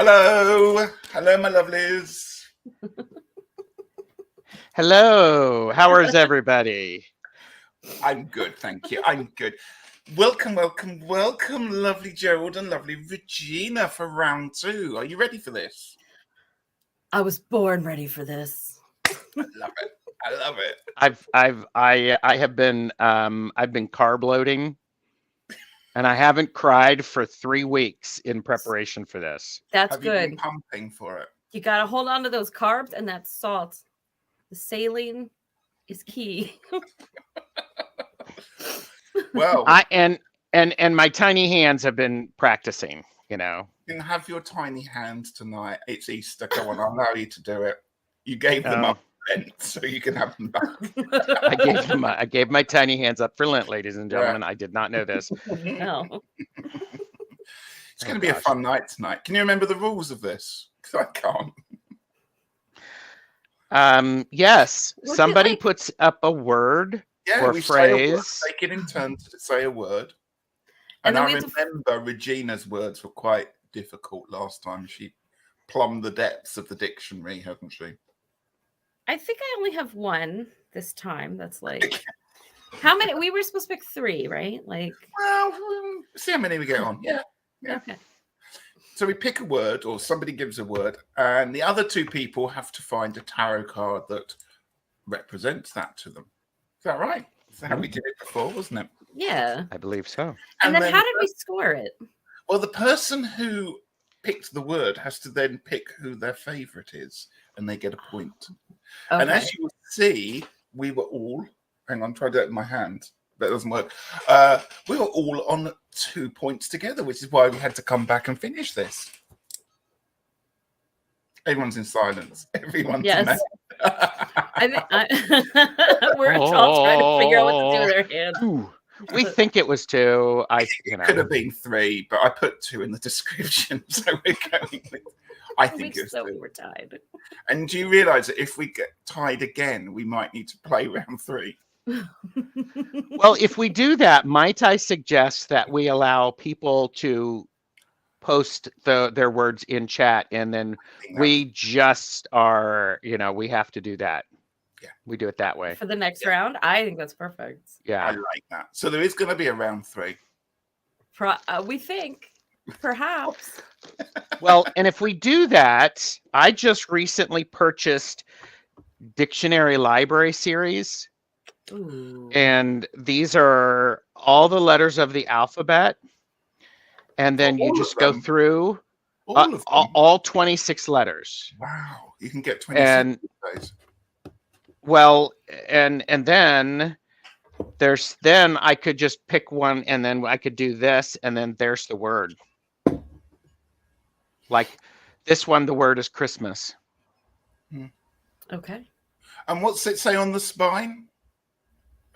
Hello, my lovelies. Hello, how is everybody? I'm good, thank you. I'm good. Welcome, lovely Gerald and lovely Regina for round two. Are you ready for this? I was born ready for this. I love it. I love it. I have been I've been carb loading, and I haven't cried for 3 weeks in preparation for this. That's Have you good. been pumping for it? You got to hold on to those carbs and that salt. The saline is key. Well, I and my tiny hands have been practicing, you know. you can have your tiny hands tonight. It's Easter. Go on, I'll allow you to do it. You gave them up for Lent, so you can have them back. I gave my tiny hands up for Lent, ladies and gentlemen. I did not know this. No. It's going to be a fun night tonight. Can you remember the rules of this? Because I can't. Yes, Was it somebody like- puts up a word Yeah, or we say a word, phrase. take it in turns to say a word. And And then I we have to- remember Regina's words were quite difficult last time. She plumbed the depths of the dictionary, hasn't she? I think I only have one this time. That's like, how many? We were supposed to pick 3, right? Like, Well, see how many we get on. Yeah. okay. So we pick a word, or somebody gives a word, and the other 2 people have to find a tarot card that represents that to them. Is that right? That's how we did it before, wasn't it? Yeah. I believe so. And then how did we score it? Well, the person who picked the word has to then pick who their favourite is, and they get a point. Okay. And as you will see, we were all, hang on, try to do it with my hand. That doesn't work. We were all on 2 points together, which is why we had to come back and finish this. Everyone's in silence. Everyone's Yes. mad. We're all trying to figure out what to do with our hands. Ooh, we think it was 2. It could have been 3, but I put 2 in the description, so we're going with. I think it was So 2. we were tied. And do you realise that if we get tied again, we might need to play round 3? Well, if we do that, might I suggest that we allow people to post their words in chat, and then we just are, we have to do that. Yeah. We do it that way. For the next round, I think that's perfect. I Yeah. like that. So there is going to be a round 3. We think, perhaps. Well, and if we do that, I just recently purchased Dictionary Library Series, Ooh. and these are all the letters of the alphabet, and then you All just of go them? through All of them. all 26 letters. Wow, you can get 26 And days. well, and then then I could just pick one, and then I could do this, and then there's the word. Like this one, the word is Christmas. Okay. And what's it say on the spine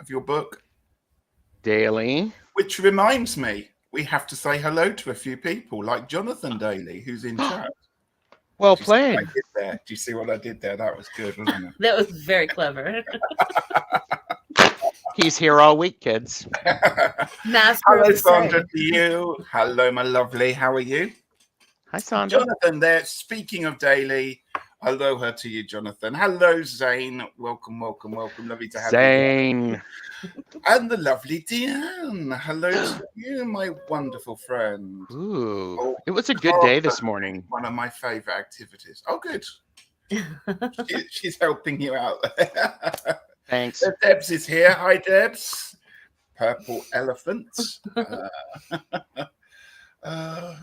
of your book? Daily. Which reminds me, we have to say hello to a few people, like Jonathan Daly, who's in chat. Well Do you see what played. I did there? Do you see what I did there? That was good, wasn't it? That was very clever. He's here all week, kids. Master Hello, of Sandra, saying. to you. Hello, my lovely. How are you? Hi, Sandra. Jonathan there. Speaking of Daly, aloha to you, Jonathan. Hello, Zane. Welcome. Lovely to have you. Zane. And the lovely Deanne. Hello to you, my wonderful friend. Ooh, Oh, it was a good day this morning. One of my favourite activities. Oh, good. She's helping you out. Thanks. Debs is here. Hi, Debs. Purple elephants.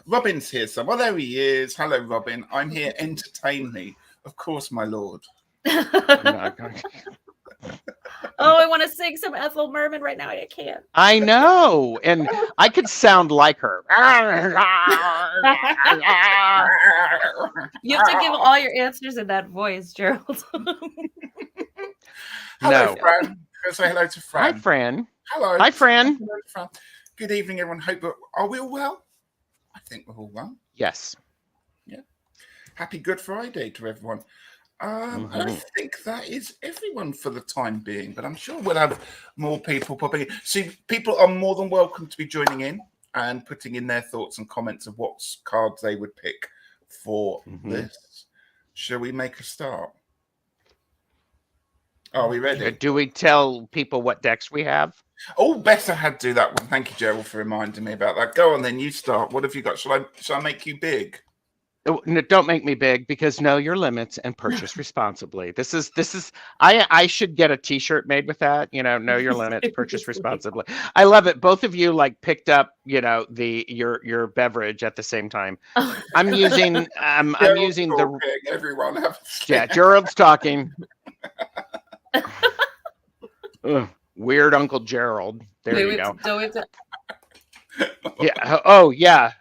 Robin's here somewhere. There he is. Hello, Robin. I'm here. Entertain me. Of course, my lord. Oh, I want to sing some Ethel Merman right now. I can't. I know, and I could sound like her. You have to give all your answers in that voice, Gerald. Hello, No. Fran. Go say hello to Hi, Fran. Fran. Hello. Hi, Fran. Hello, Fran. Good evening, everyone. Hope are we all well? I think we're all well. Yes. Happy Good Friday to everyone. And I think that is everyone for the time being, but I'm sure we'll have more people popping in. See, people are more than welcome to be joining in and putting in their thoughts and comments of what cards they would pick for this. Shall we make a start? Are we ready? Do we tell people what decks we have? Oh, Bessa had to do that one. Thank you, Gerald, for reminding me about that. Go on, then. You start. What have you got? Shall I make you big? Oh, no, don't make me big, because know your limits and purchase responsibly. This is I should get a t-shirt made with that, know your limits, purchase responsibly. I love it. Both of you like picked up, your beverage at the same time. I'm using I'm using talking, everyone. Yeah, Gerald's talking. Ugh, weird Uncle Gerald. There you go. Yeah. Oh, yeah.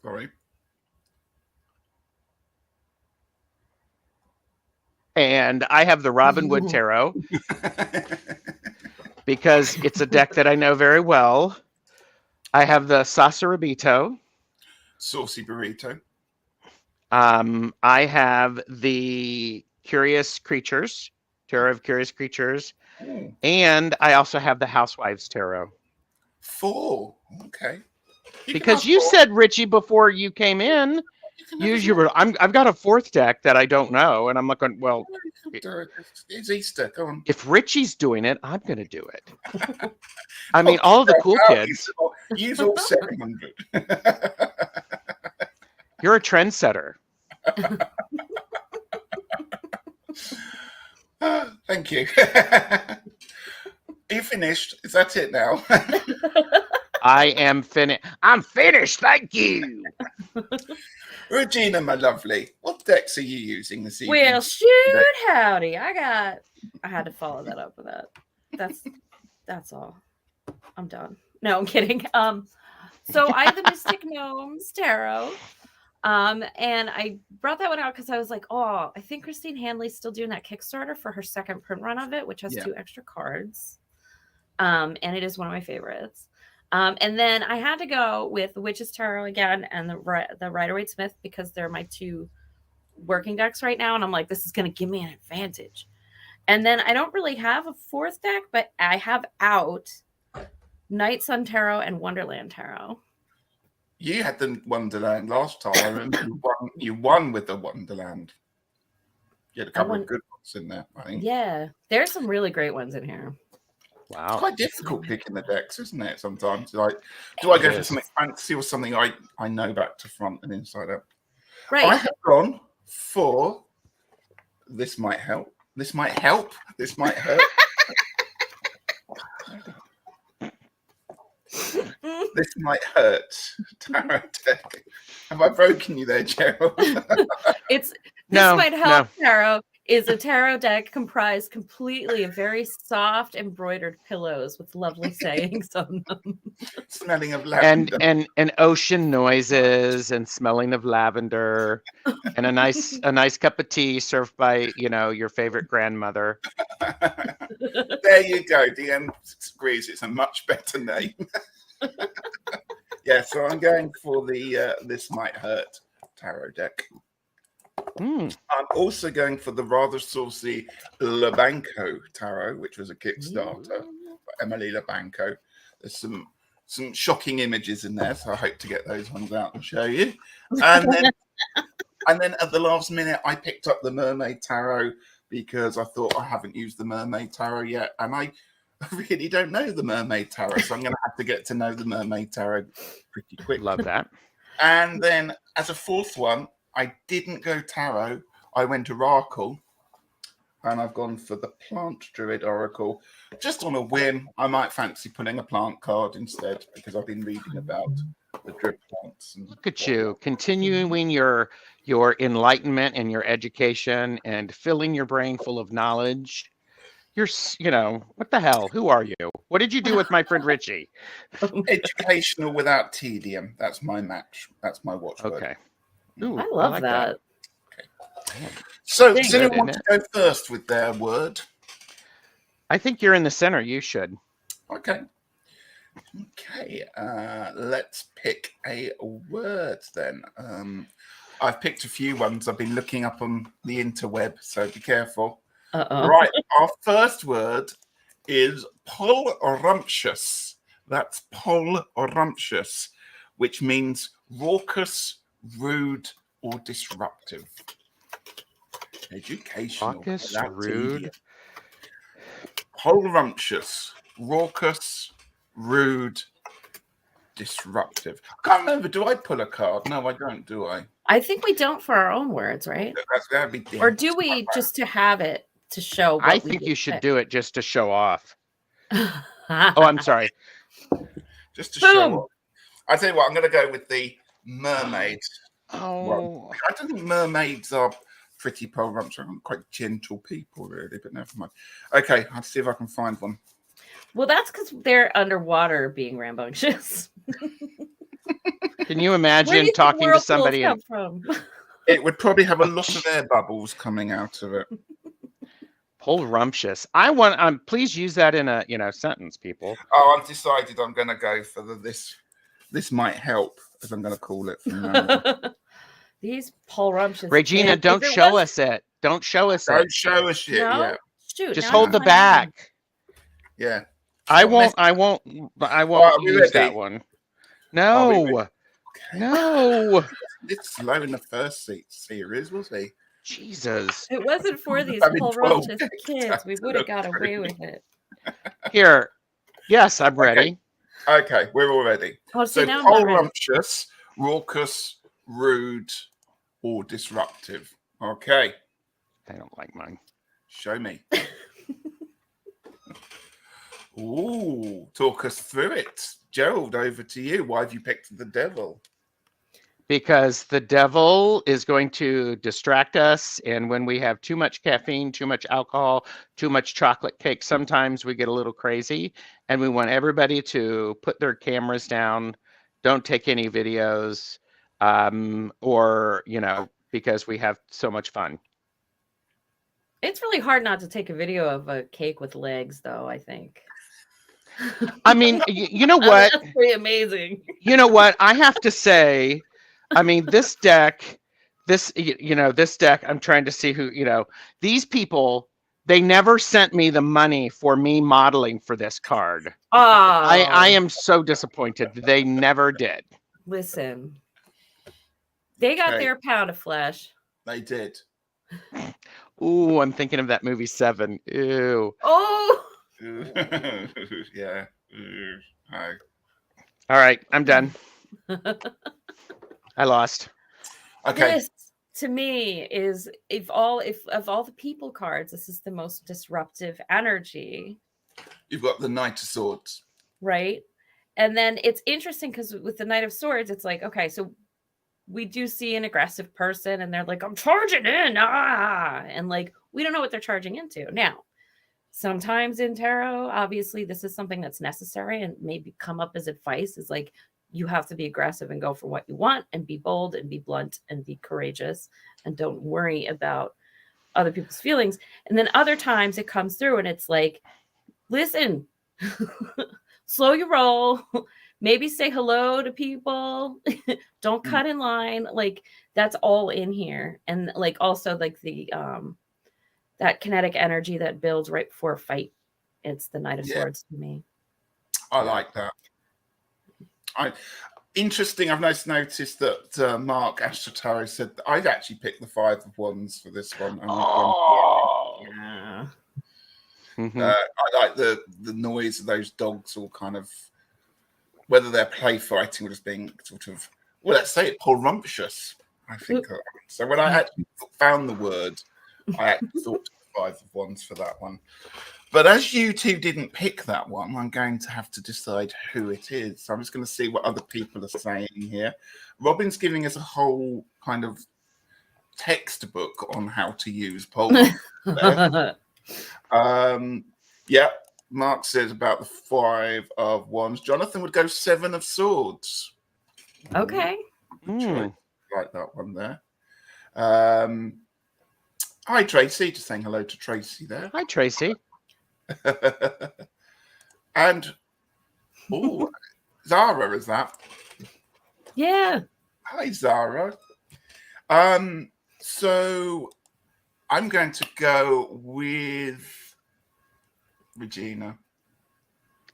Sorry. And I have the Robin Wood Tarot because it's a deck that I know very well. I have the Sasarabito. Saucy Burrito. I have the Curious Creatures, Tarot of Curious Creatures. Ooh. And I also have the Housewives Tarot. 4. Okay. Because you said, Richie, before you came in, I've got a 4th deck that I don't know, and I'm looking. Well, it's Easter. Go on. If Richie's doing it, I'm going to do it. I mean, all of the cool kids. Use all 700. You're a trendsetter. Thank you. Are you finished? Is that it now? I am finished. I'm finished. Thank you. Regina, my lovely, what decks are you using this evening? Well, shoot, howdy. I had to follow that up with that. That's all. I'm done. No, I'm kidding. So I have the Mystic Gnomes Tarot. And I brought that one out because I was like, oh, I think Christine Hanley's still doing that Kickstarter for her second print run of it, which has 2 extra cards. And it is one of my favorites. And then I had to go with the Witch's Tarot again and the Rider-Waite Smith because they're my 2 working decks right now. And I'm like, this is going to give me an advantage. And then I don't really have a 4th deck, but I have out Night Sun Tarot and Wonderland Tarot. You had the Wonderland last time. I remember you won with the Wonderland. You had a couple of good ones in there, I think. Yeah, there's some really great ones in here. Wow. It's quite difficult picking the decks, isn't it? Sometimes, like, do I go for something fancy or something I know back to front and inside out? Right. I have gone for This Might Help. This might help. This might hurt. This might hurt. Tarot deck. Have I broken you there, Gerald? This might help. Tarot is a tarot deck comprised completely of very soft embroidered pillows with lovely sayings on them. Smelling of lavender. And ocean noises and smelling of lavender and a nice cup of tea served by, your favorite grandmother. There you go. DM agrees it's a much better name. Yeah, so I'm going for the This Might Hurt tarot deck. I'm also going for the rather saucy Labanco tarot, which was a Kickstarter for Emily Labanco. There's some shocking images in there, so I hope to get those ones out and show you. And then at the last minute, I picked up the Mermaid Tarot because I thought I haven't used the Mermaid Tarot yet, and I really don't know the Mermaid Tarot, so I'm going to have to get to know the Mermaid Tarot pretty quick. Love that. And then as a 4th one, I didn't go tarot. I went Oracle, and I've gone for the Plant Druid Oracle. Just on a whim, I might fancy putting a plant card instead because I've been reading about the drip plants. Look at you, continuing your enlightenment and your education and filling your brain full of knowledge. You're, what the hell? Who are you? What did you do with my friend Richie? Educational without tedium. That's my match. That's my watchword. Okay. Ooh, I love like that. Okay. So, does anyone want to go first with their word? I think you're in the center. You should. Okay. Let's pick a word then. I've picked a few ones I've been looking up on the interweb, so be careful. Right, our first word is polrumptious. That's polrumptious, which means raucous, rude, or disruptive. Educational. Raucous, without rude. tedium. Polrumptious, raucous, rude, disruptive. I can't remember. Do I pull a card? No, I don't. Do I? I think we don't for our own words, right? That's gotta be. Or do we just to have it to show? What I we think would you should pick? do it just to show off. Oh, I'm sorry. Just to Boom. show off. I tell you what, I'm going to go with the mermaid. Oh, I don't think mermaids are pretty polrumptious. I'm quite gentle people, really, but never mind. Okay, I'll see if I can find one. Well, that's because they're underwater being rambunctious. can you Where do imagine you think talking to whirlpools somebody come and from? It would probably have a lot of air bubbles coming out of it. polrumptious? I want. Please use that in a sentence, people. Oh, I've decided I'm going to go for this. This might help, as I'm going to call it from now on. These polrumptious. Regina, If don't it show was- us it. Don't show us Don't it. show us yet. No? Yeah, Shoot, Just now hold I'm the finding back. yeah. I What won't. mess- I won't. I Right, won't are we use that ready? one. Are we No. Okay. No. It's slow in the first series, was he? Jesus. It wasn't for these Having 12 polrumptious kids kids. We would have got after away with it. Here. Yes, I'm ready. Okay, we're all ready. Oh, see, So now I'm not ready. polrumptious, raucous, rude, or disruptive. Okay, I don't like mine. show me. Ooh, talk us through it. Gerald, over to you. Why have you picked the devil? Because the devil is going to distract us. And when we have too much caffeine, too much alcohol, too much chocolate cake, sometimes we get a little crazy. And we want everybody to put their cameras down, don't take any videos, or, because we have so much fun. It's really hard not to take a video of a cake with legs, though, I think. I mean, you know I mean, what? that's pretty amazing. You know what? I have to say, I mean, this deck, this deck, I'm trying to see who, these people, they never sent me the money for me modeling for this card. Oh, I am so disappointed. They never did. Listen, they got Okay. their pound of flesh. They did. Ooh, I'm thinking of that movie Seven. Ew. Oh, Yeah. No. All right, I'm done. I lost. Okay. this to me is if of all the people cards, this is the most disruptive energy, You've got the Knight of Swords. right? And then it's interesting because with the Knight of Swords, it's like, okay, so we do see an aggressive person and they're like, I'm charging in, and like we don't know what they're charging into. Now, sometimes in tarot, obviously, this is something that's necessary and maybe come up as advice is like you have to be aggressive and go for what you want and be bold and be blunt and be courageous and don't worry about other people's feelings. And then other times it comes through and it's like, listen, slow your roll, maybe say hello to people, don't cut in line. Like that's all in here. And like also like the that kinetic energy that builds right before a fight. It's the Knight of Swords to me. I like that. Interesting. I've noticed that Mark Ashtratari said that I'd actually picked the Five of Wands for this one. Oh. Yeah. Mhm. I like the noise of those dogs, all kind of whether they're play fighting or just being sort of, well, let's say it, polrumptious. I think so. When I actually found the word, I actually thought of the Five of Wands for that one. But as you two didn't pick that one, I'm going to have to decide who it is. So I'm just going to see what other people are saying here. Robin's giving us a whole kind of textbook on how to use polrumptious. Yeah, Mark says about the Five of Wands. Jonathan would go Seven of Swords. Okay. Mm. Like that one there. Hi, Tracy. Just saying hello to Tracy there. Hi, Tracy. And oh, Zara is that? Yeah. Hi, Zara. So I'm going to go with Regina.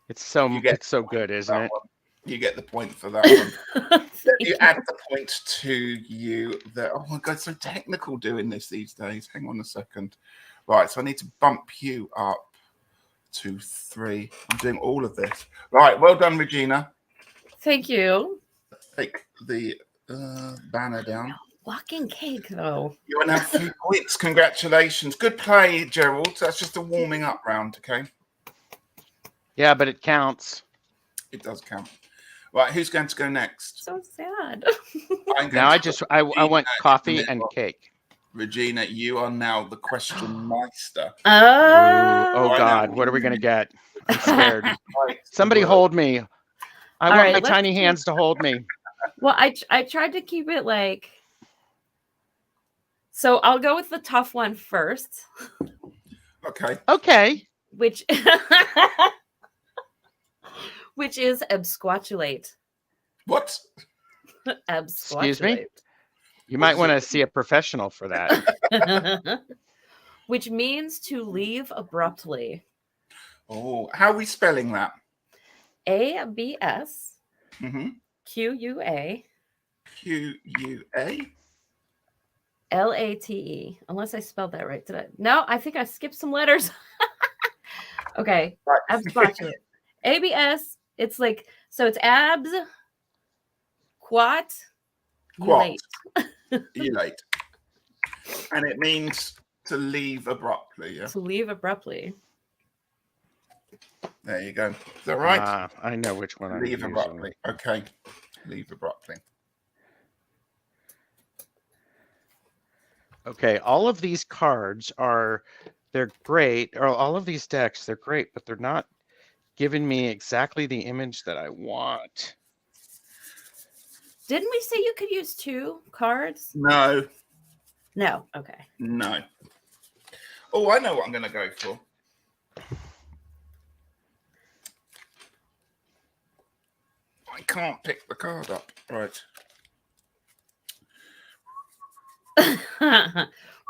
It's so You get good, isn't That it? one. You get the point for that one. Thank You you. add the point to you there. Oh my god, so technical doing this these days. Hang on a second. Right, so I need to bump you up to 3. I'm doing all of this. Right, well done, Regina. Thank you. Take the banner down. Walking cake, though. You are now 3 points. Congratulations. Good play, Gerald. That's just a warming up round, okay? Yeah, but it counts. It does count. Right, who's going to go next? So sad. I'm going Now I to just put I want Regina in coffee the and middle. cake. Regina, you are now the question meister. Ooh, oh I know. God, what are we gonna get? I'm scared. Right, Somebody word. hold me. I want right, my let's tiny do- hands to hold me. Well, I tried to keep it like. So I'll go with the tough one first, Okay. Okay. which which is absquatulate. What? Excuse me? Absquatulate. You What might does want it to see a professional for that. Which means to leave abruptly. Oh, how are we spelling that? ABS Mm-hmm. QUA QUA. LATE. Unless I spelled that right. Did I? No, I think I skipped some letters. Okay. Right. Absquatulate. ABS. It's like, so it's abs, quat, Quat. ulate. Elate. And it means to leave abruptly. Yeah. To leave abruptly. There you go. Is that right? Ah, I know which one I'm Leave using. abruptly. Okay. Leave abruptly. Okay, all of these cards they're great, or all of these decks, they're great, but they're not giving me exactly the image that I want. Didn't we say you could use 2 cards? No. No. Okay. No. Oh, I know what I'm going to go for. I can't pick the card up. Right.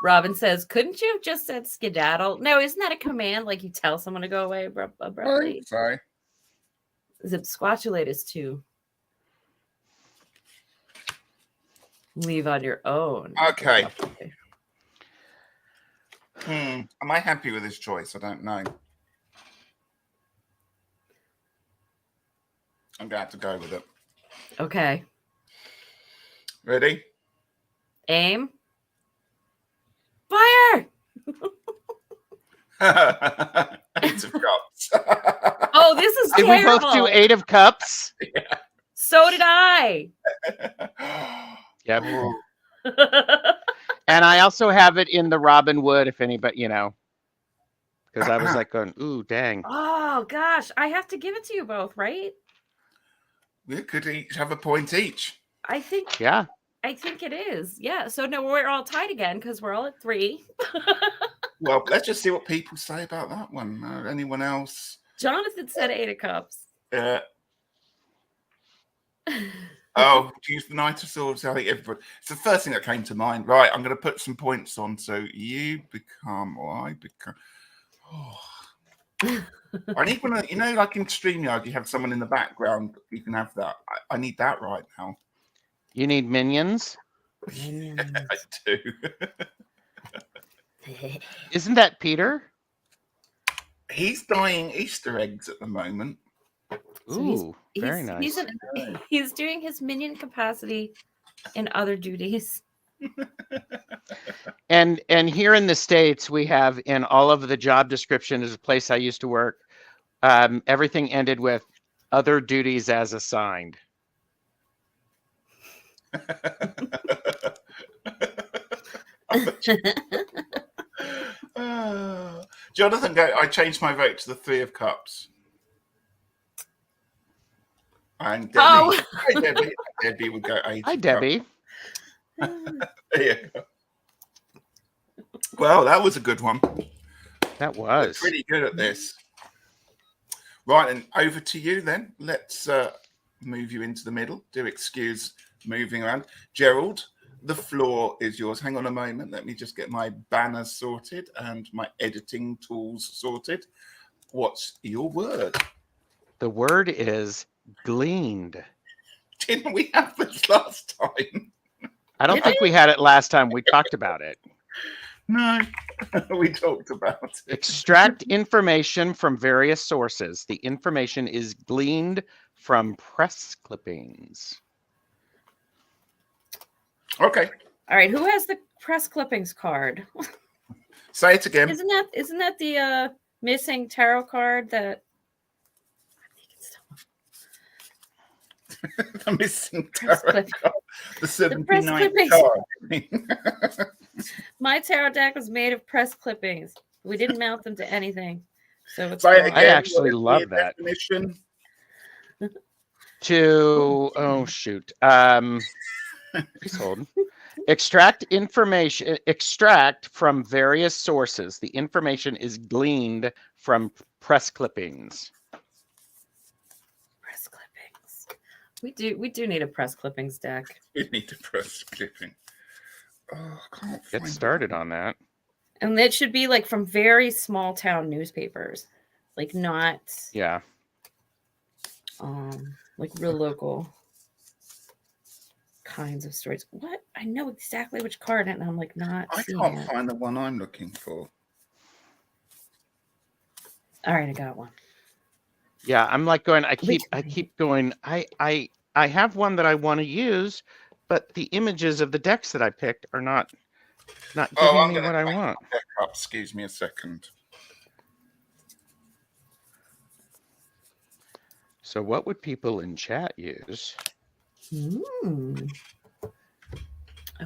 Robin says, couldn't you have just said skedaddle? No, isn't that a command? Like you tell someone to go away abruptly? Sorry. Absquatulate is to leave on your own. Okay. Am I happy with this choice? I don't know. I'm going to have to go with it. Okay. Ready? Aim. Fire! 8 of Cups. Oh, this is Did we terrible. both do 8 of Cups? So did I. Yep. And I also have it in the Robin Wood, if anybody, because I was like going, ooh, dang. Oh gosh, I have to give it to you both, right? We could each have a point each. I think Yeah. it is. Yeah. So no, we're all tied again because we're all at 3. Well, let's just see what people say about that one. Anyone else? Jonathan said 8 of Cups. Oh, to use the Knight of Swords. I think everybody. It's the first thing that came to mind. Right, I'm going to put some points on. So you become, or I become. Oh. I need one. Like in StreamYard, you have someone in the background. You can have that. I need that right now. You need minions? I do. Isn't that Peter? He's dying Easter eggs at the moment. So Ooh, very nice. He's doing his minion capacity in other duties. And here in the States, we have in all of the job description as a place I used to work, everything ended with other duties as assigned. Jonathan, I changed my vote to the 3 of Cups. And Debbie, hi Debbie. Debbie would go 8. Hi, Debbie. There you go. Well, that was a good one. That was. Pretty good at this. Right, and over to you then. Let's move you into the middle. Do excuse moving around. Gerald, the floor is yours. Hang on a moment. Let me just get my banners sorted and my editing tools sorted. What's your word? The word is Gleaned. Didn't we have this last time? I don't Did think we had it last time. We talked about it. No, we talked about it. Extract information from various sources. The information is gleaned from press clippings. Okay, All right, who has the press clippings card? say it again. Isn't that the missing tarot card that The missing Press tarot clip- card. The press 79 clippings. card. my tarot deck was made of press clippings. We didn't mount them to anything. So it's Say it gone. again. I actually What love is the that. definition? Oh shoot. Please hold. Extract from various sources. The information is gleaned from press clippings. Press clippings. We do need a press clippings deck. You need to press clipping. Oh, I can't Get find started it. on that. And it should be like from very small town newspapers. Like not Yeah. like real local kinds of stories. What? I know exactly which card and I'm like not I seeing can't it. find the one I'm looking for. All right, I got one. Yeah, I'm like going, I Which keep going, I have one that I want to use, but the images of the decks that I picked are not giving I'm me gonna what I back want. up. Excuse me a second. So what would people in chat use? Oh,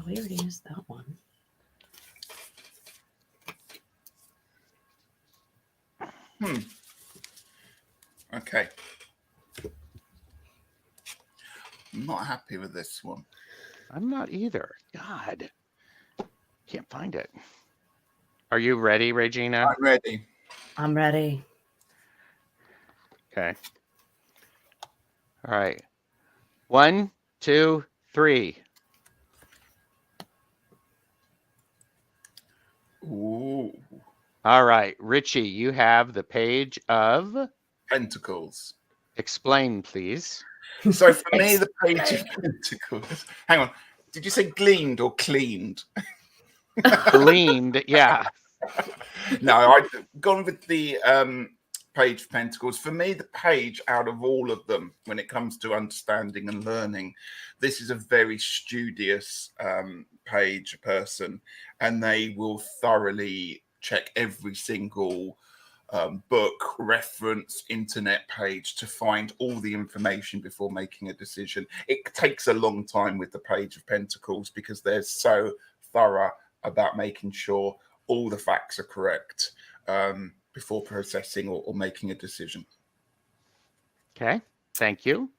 we already used that one. Okay. I'm not happy with this one. I'm not either. God. Can't find it. Are you ready, Regina? I'm ready. I'm ready. Okay. All right. 1, 2, 3. Ooh. All right, Richie, you have the page of Pentacles. explain, please. So for me, the page of Pentacles. Hang on. Did you say gleaned or cleaned? Gleaned, yeah. No, I've gone with the page of Pentacles. For me, the page out of all of them, when it comes to understanding and learning, this is a very studious person, and they will thoroughly check every single book, reference, internet page to find all the information before making a decision. It takes a long time with the page of Pentacles because they're so thorough about making sure all the facts are correct before processing or making a decision. Okay, thank you.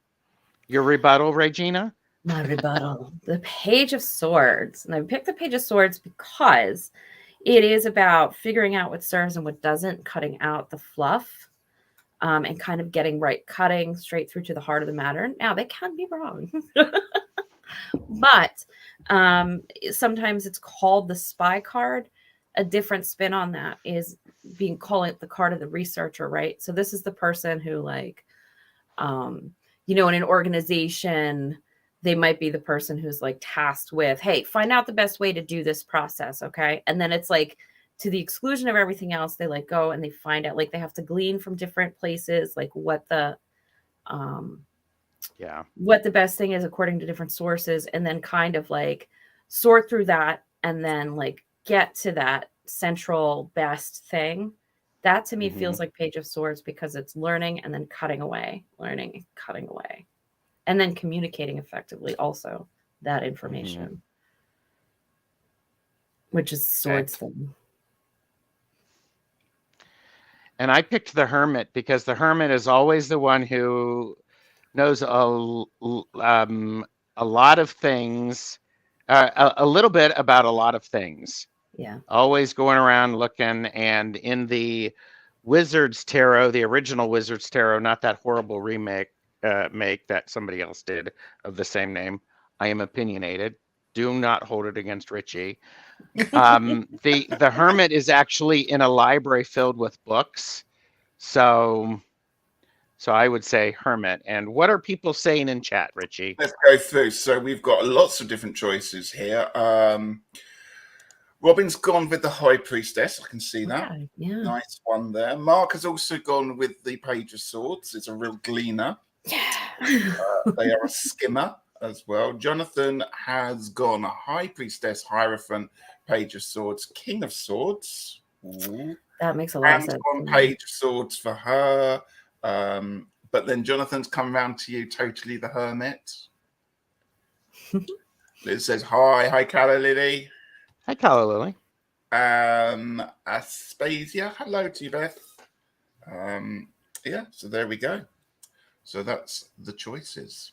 Your rebuttal, Regina? My rebuttal. The Page of Swords. And I picked the Page of Swords because it is about figuring out what serves and what doesn't, cutting out the fluff, and kind of cutting straight through to the heart of the matter. Now, they can be wrong. But sometimes it's called the spy card. A different spin on that is calling it the card of the researcher, right? So this is the person who, like, in an organization, they might be the person who's like tasked with, hey, find out the best way to do this process. Okay. And then it's like, to the exclusion of everything else, they like go and they find out, like they have to glean from different places, like what the best thing is according to different sources, and then kind of like sort through that and then like get to that central best thing. That to me feels like Page of Swords because it's learning and then cutting away, learning and cutting away, and then communicating effectively also that information, which is Swords thing. And I picked the Hermit because the Hermit is always the one who knows a lot of things, a little bit about a lot of things. Yeah. Always going around looking. And in the Wizards Tarot, the original Wizards Tarot, not that horrible remake that somebody else did of the same name, I am opinionated. Do not hold it against Richie. The Hermit is actually in a library filled with books. So So I would say hermit. And what are people saying in chat, Richie? Let's go through. So we've got lots of different choices here. Robin's gone with the high priestess. I can see that. Yeah. Nice one there. Mark has also gone with the page of swords. It's a real gleaner. Yeah. They are a skimmer as well. Jonathan has gone a high priestess, hierophant, page of swords, king of swords. Ooh. That makes a lot of And sense. on page of swords for her. But then Jonathan's come around to you, totally the hermit. Liz says hi Calla Lily. Hi, Calla Lily. Aspasia, hello to you, Beth. Yeah, so there we go. So that's the choices.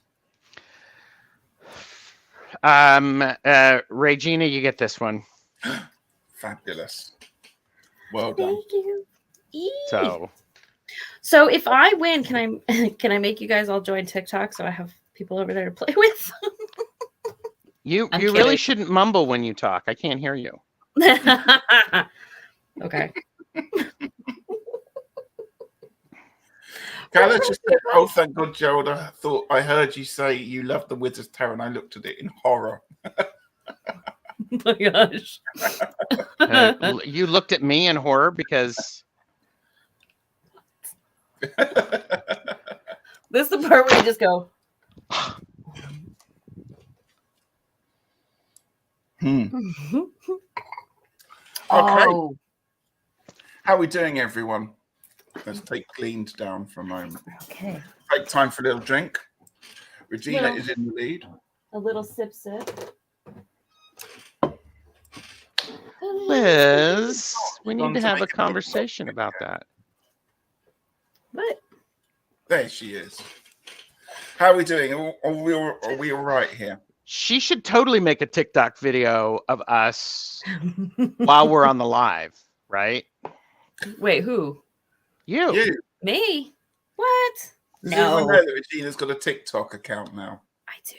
Regina, you get this one. Fabulous. Well done. Thank you. So if I win, can I make you guys all join TikTok so I have people over there to play with? you I'm really kidding. shouldn't mumble when you talk. I can't hear you. Okay. Calla just said, oh, thank God, Gerald. I thought I heard you say you love the Wizard's Tarot, and I looked at it in horror. Oh my gosh. You looked at me in horror because This is the part where you just go. Okay. Oh, How are we doing, everyone? Let's take cleaned down for a moment. okay. Take time for a little drink. Regina Well- is in the lead. A little sip. Liz, we need Gone to to have a make a conversation about that. What? There she is. How are we doing? Are we all right here? She should totally make a TikTok video of us while we're on the live, right? Wait, who? You. You. Me? What? Does No. everyone know that Regina's got a TikTok account now? I do.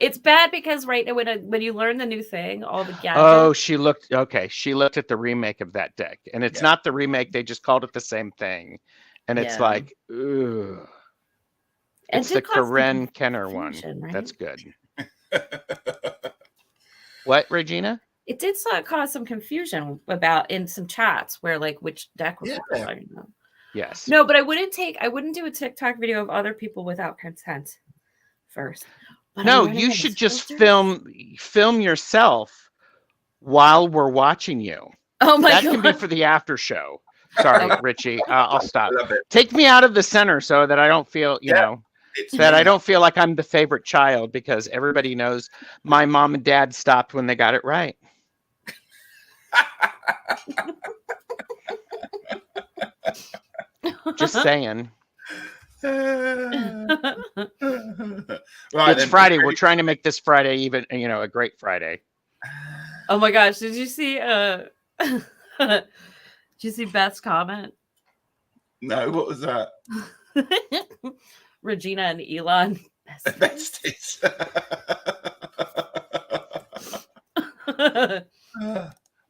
It's bad because right now when you learn the new thing, all the gadgets. Oh, she looked at the remake of that deck, and it's Yeah. not the remake. They just called it the same thing, and it's Yeah. like, ugh. And It's the did cause some Karen Kenner one. confusion, right? That's good. What, Regina? It did cause some confusion about in some chats where like which deck was Yeah. talking about. Yes. No, but I wouldn't do a TikTok video of other people without consent first. But I'm No, learning you all should these just filters. film yourself while we're watching you. Oh my That god. can be for the after show. Sorry, Richie. I'll stop. I love it. Take me out of the center so that I don't feel, Yeah. It's that me. I don't feel like I'm the favorite child, because everybody knows my mom and dad stopped when they got it right. Just saying. Right, It's then. Friday. We're trying to make this Friday even, a great Friday. Oh my gosh, did you see did you see Beth's comment? No, what was that? Regina and Elon. Besties.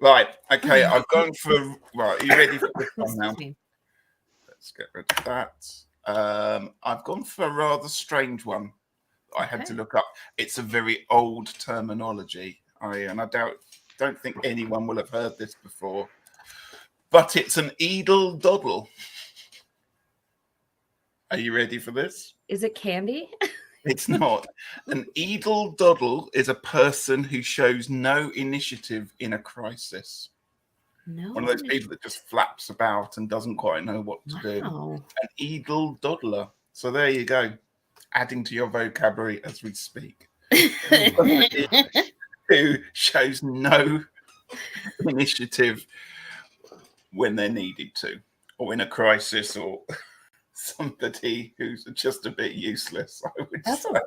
Right. Okay. I've gone for. Right. Are you ready for this one now? Let's get rid of that. I've gone for a rather strange one. I had to Okay. look up. It's a very old terminology. And I don't think anyone will have heard this before. But it's an edel doddle. Are you ready for this? Is it candy? It's not. An edel doddle is a person who shows no initiative in a crisis. No. One of those people that just flaps about and doesn't quite know what to do. Wow. An edel doddler. So there you go. Adding to your vocabulary as we speak. Who shows no initiative when they're needed to, or in a crisis, or somebody who's just a bit useless, I would That's say. a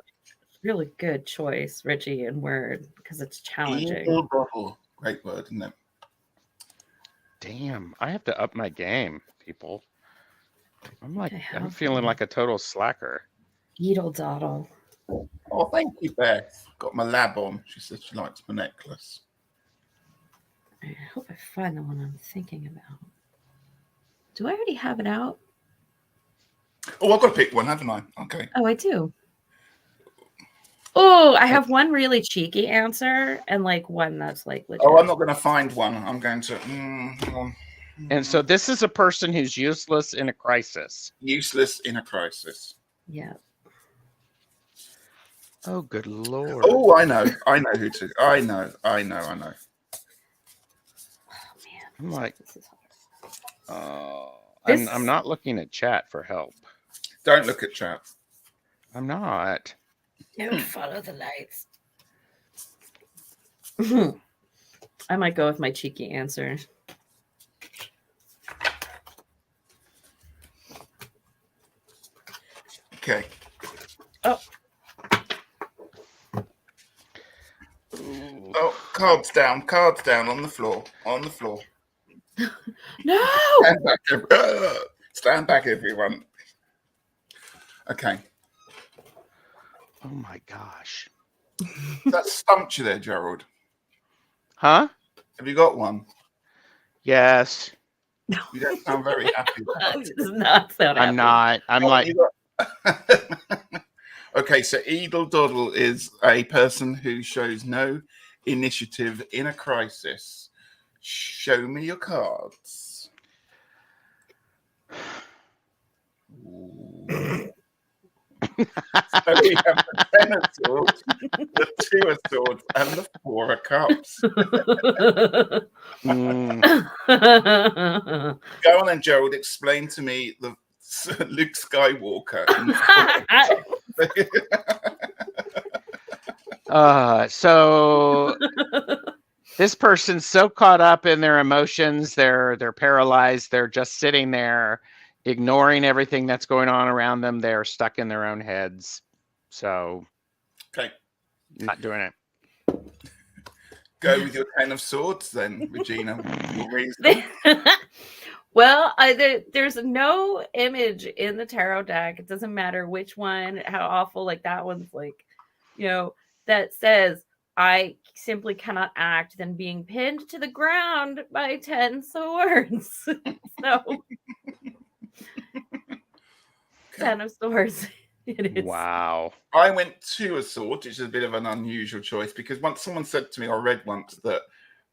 really good choice, Richie, in word, because it's challenging. Edel doddle. Great word, isn't it? Damn, I have to up my game, people. I'm Okay, how feeling funny. like a total slacker. Edel doddle. Oh, thank you, Beth. Got my lab on. She said she likes my necklace. I hope I find the one I'm thinking about. Do I already have it out? Oh, I've got to pick one, haven't I? Okay. Oh, I do. Oh, I have one really cheeky answer and like one that's like legit. Oh, I'm not going to find one. I'm going to. Hang on. And so this is a person who's useless in a crisis. Useless in a crisis. Yeah. Oh, good Lord. Oh, I know. I know who to. I know. Oh man. I'm like, This is hard. I'm not looking at chat for help. Don't look at chat. I'm not. Don't follow the lights. I might go with my cheeky answer. Okay. Oh. Oh, cards down on the floor. On the floor. No. Stand back, everyone. Okay. Oh my gosh. That stumped you there, Gerald. Huh? Have you got one? Yes. You don't sound very happy. It does not sound I'm happy. not. I'm Oh, like, you got- Okay, so Edel Doddle is a person who shows no initiative in a crisis. Show me your cards. Ooh. So we have the 10 of swords, the 2 of swords, and the 4 of cups. Go on then, Gerald. Explain to me the Luke Skywalker. so this person's so caught up in their emotions, they're paralyzed, they're just sitting there ignoring everything that's going on around them. They're stuck in their own heads. So Okay. Not doing it. Go with your 10 of swords then, Regina. Your reason. Well, there's no image in the tarot deck. It doesn't matter which one, how awful, like that one's like, that says I simply cannot act than being pinned to the ground by 10 swords. So 10 of swords. It is. Wow. I went 2 of swords, which is a bit of an unusual choice because once someone said to me, I read once that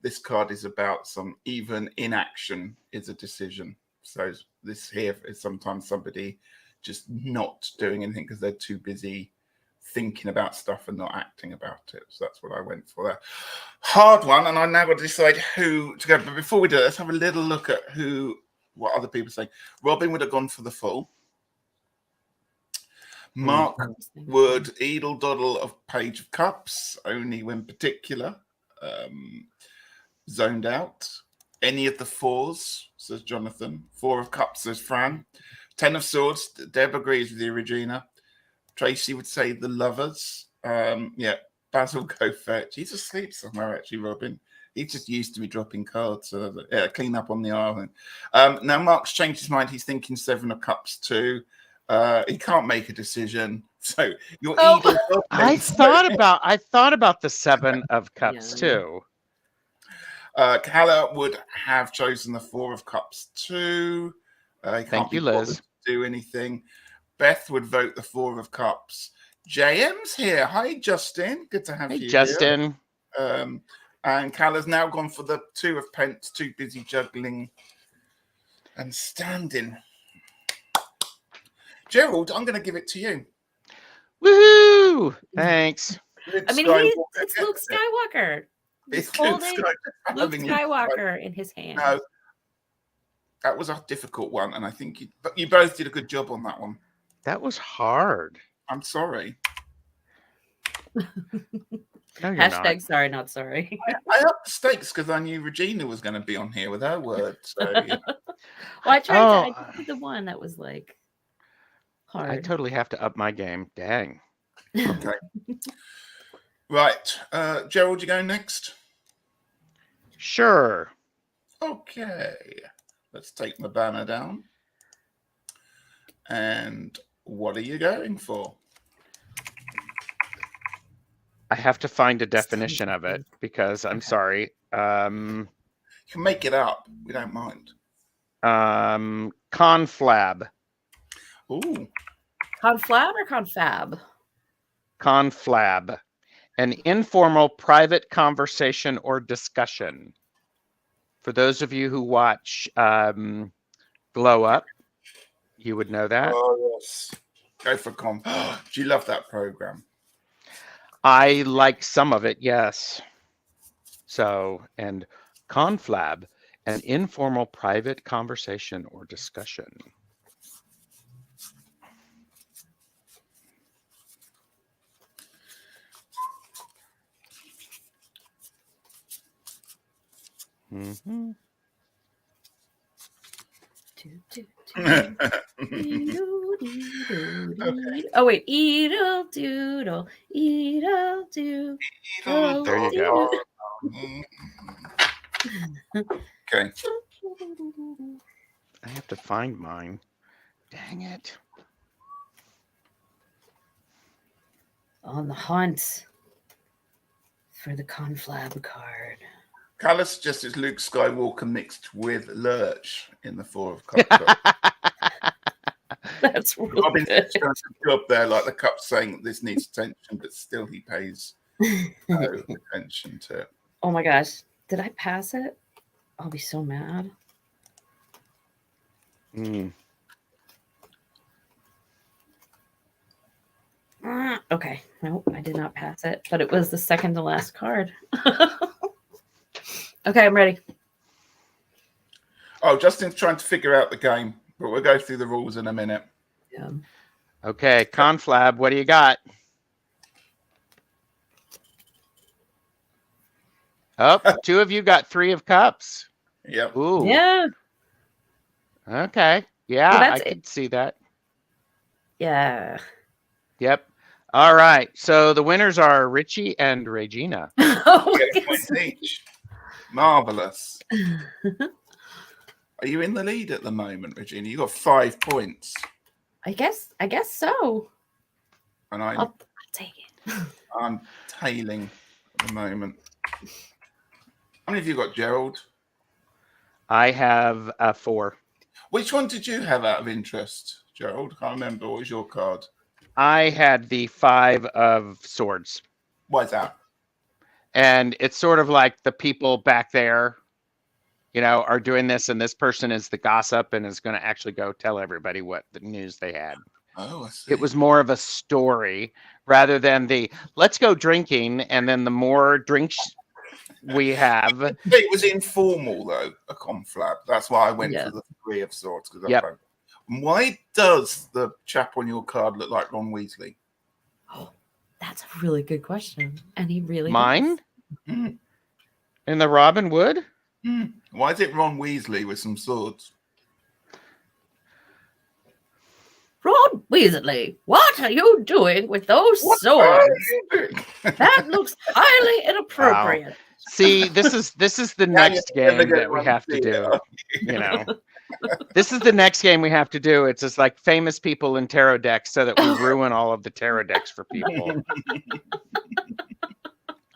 this card is about some even inaction is a decision. So this here is sometimes somebody just not doing anything because they're too busy thinking about stuff and not acting about it. So that's what I went for there. Hard one, and I now got to decide who to go. But before we do it, let's have a little look at what other people say. Robin would have gone for the full. Mark would Edel Doddle of Page of Cups, only when particular. Zoned out. Any of the 4s, says Jonathan. 4 of Cups, says Fran. 10 of Swords, Deb agrees with you, Regina. Tracy would say the Lovers. Yeah, Basil go fetch. He's asleep somewhere, actually, Robin. He's just used to me dropping cards. So yeah, clean up on the island. Now, Mark's changed his mind. He's thinking 7 of Cups too. He can't make a decision. So you're Edel. I thought about the 7 of Cups too. Calla would have chosen the 4 of Cups too. Thank you, Liz. Do anything. Beth would vote the 4 of Cups. JM's here. Hi, Justin. Good to have you. Hey, Justin. Here. And Calla's now gone for the 2 of Pence. Too busy juggling and standing. Gerald, I'm going to give it to you. Woohoo! Thanks. I mean, it's Luke Skywalker. He's holding Luke Skywalker in his hand. No, that was a difficult one, and I think you both did a good job on that one. That was hard. I'm sorry. No, you're Hashtag not. sorry, not sorry. I upped the stakes because I knew Regina was going to be on here with her word. So, yeah. Well, I tried to do the one that was like hard. I totally have to up my game. Dang. Okay. Right. Gerald, you go next? Sure. Okay. Let's take my banner down. And what are you going for? I have to find a definition of it because I'm sorry. You can make it up. We don't mind. Conflab. Ooh. Conflab or confab? Conflab. An informal private conversation or discussion. For those of you who watch Glow Up, you would know that. Oh, yes. Go for Conf. Do you love that program? I like some of it, yes. So, and Conflab, an informal private conversation or discussion. Mm-hmm. Oh wait, eedle doodle, eedle doodle. There you go. Okay. I have to find mine. Dang it. On the hunt for the conflab card. Carla suggested Luke Skywalker mixed with Lurch in the Four of Cups. That's really Robin's good. done a job there, like the cup saying that this needs attention, but still he pays no attention to it. Oh my gosh. Did I pass it? I'll be so mad. Okay. Nope, I did not pass it, but it was the second to last card. Okay, I'm ready. Oh, Justin's trying to figure out the game, but we'll go through the rules in a minute. Yeah. Okay, Conflab, what do you got? Oh, two of you got 3 of cups. Yep. Ooh. Yeah. Okay. Yeah, Well, I that's could see that. Yeah. Yep. All right. So the winners are Richie and Regina. Oh, Get points each. Marvelous. Are you in the lead at the moment, Regina? You got 5 points, I guess so. and I'll take it. I'm tailing at the moment. How many have you got, Gerald? I have 4. Which one did you have out of interest, Gerald? I can't remember. What was your card? I had the 5 of swords. Why is that? And it's sort of like the people back there, are doing this, and this person is the gossip and is going to actually go tell everybody what the news they had. Oh, I see. It was more of a story rather than the let's go drinking, and then the more drinks we have. It was informal, though, a conflab. That's why I went for the 3 of swords. Yep. Why does the chap on your card look like Ron Weasley? Oh, that's a really good question. And he really Mine? does. Mm. In the Robin Wood? Mm. Why is it Ron Weasley with some swords? Ron Weasley, what are you doing with those What swords? are you doing? That looks highly inappropriate. Wow. See, this is the next game that we have to do. This is the next game we have to do. It's just like famous people in tarot decks, so that we ruin all of the tarot decks for people.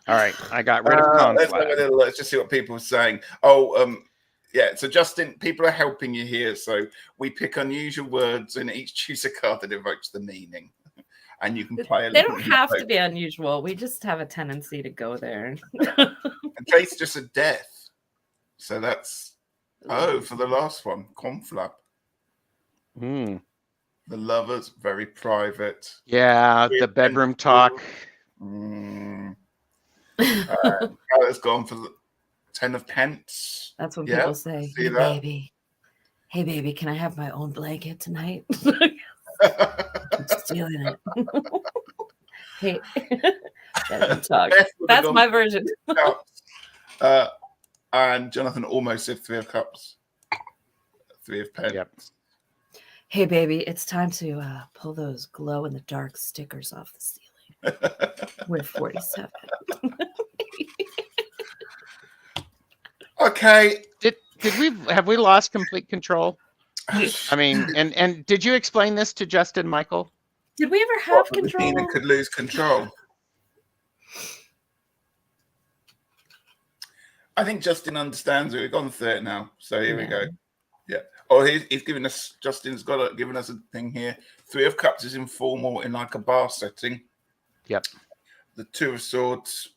All right, I got rid of conflab. Let's just see what people are saying. Oh, yeah. So Justin, people are helping you here. So we pick unusual words and each choose a card that evokes the meaning, and you can play. They don't have to be unusual. We just have a tendency to go there. And Jake's just a death. So that's for the last one, conflab. Mm. The lovers, very private. Yeah, the bedroom talk. It's gone for the 10 of pence. That's when people say, See "Hey, that? baby, hey, baby, can I have my own blanket tonight?" I'm stealing it. Hey, bedroom talk. That's my version. And Jonathan almost said 3 of cups. 3 of pence. Yep. Hey, baby, it's time to pull those glow-in-the-dark stickers off the ceiling. We're 47. Okay. Have we lost complete control? I mean, and did you explain this to Justin, Michael? Did we ever have control? Regina could lose control. I think Justin understands it. We've gone through it now. So here we go. Yeah. Oh, he's given us. Justin's given us a thing here. 3 of Cups is informal in like a bar setting. Yep. The 2 of Swords is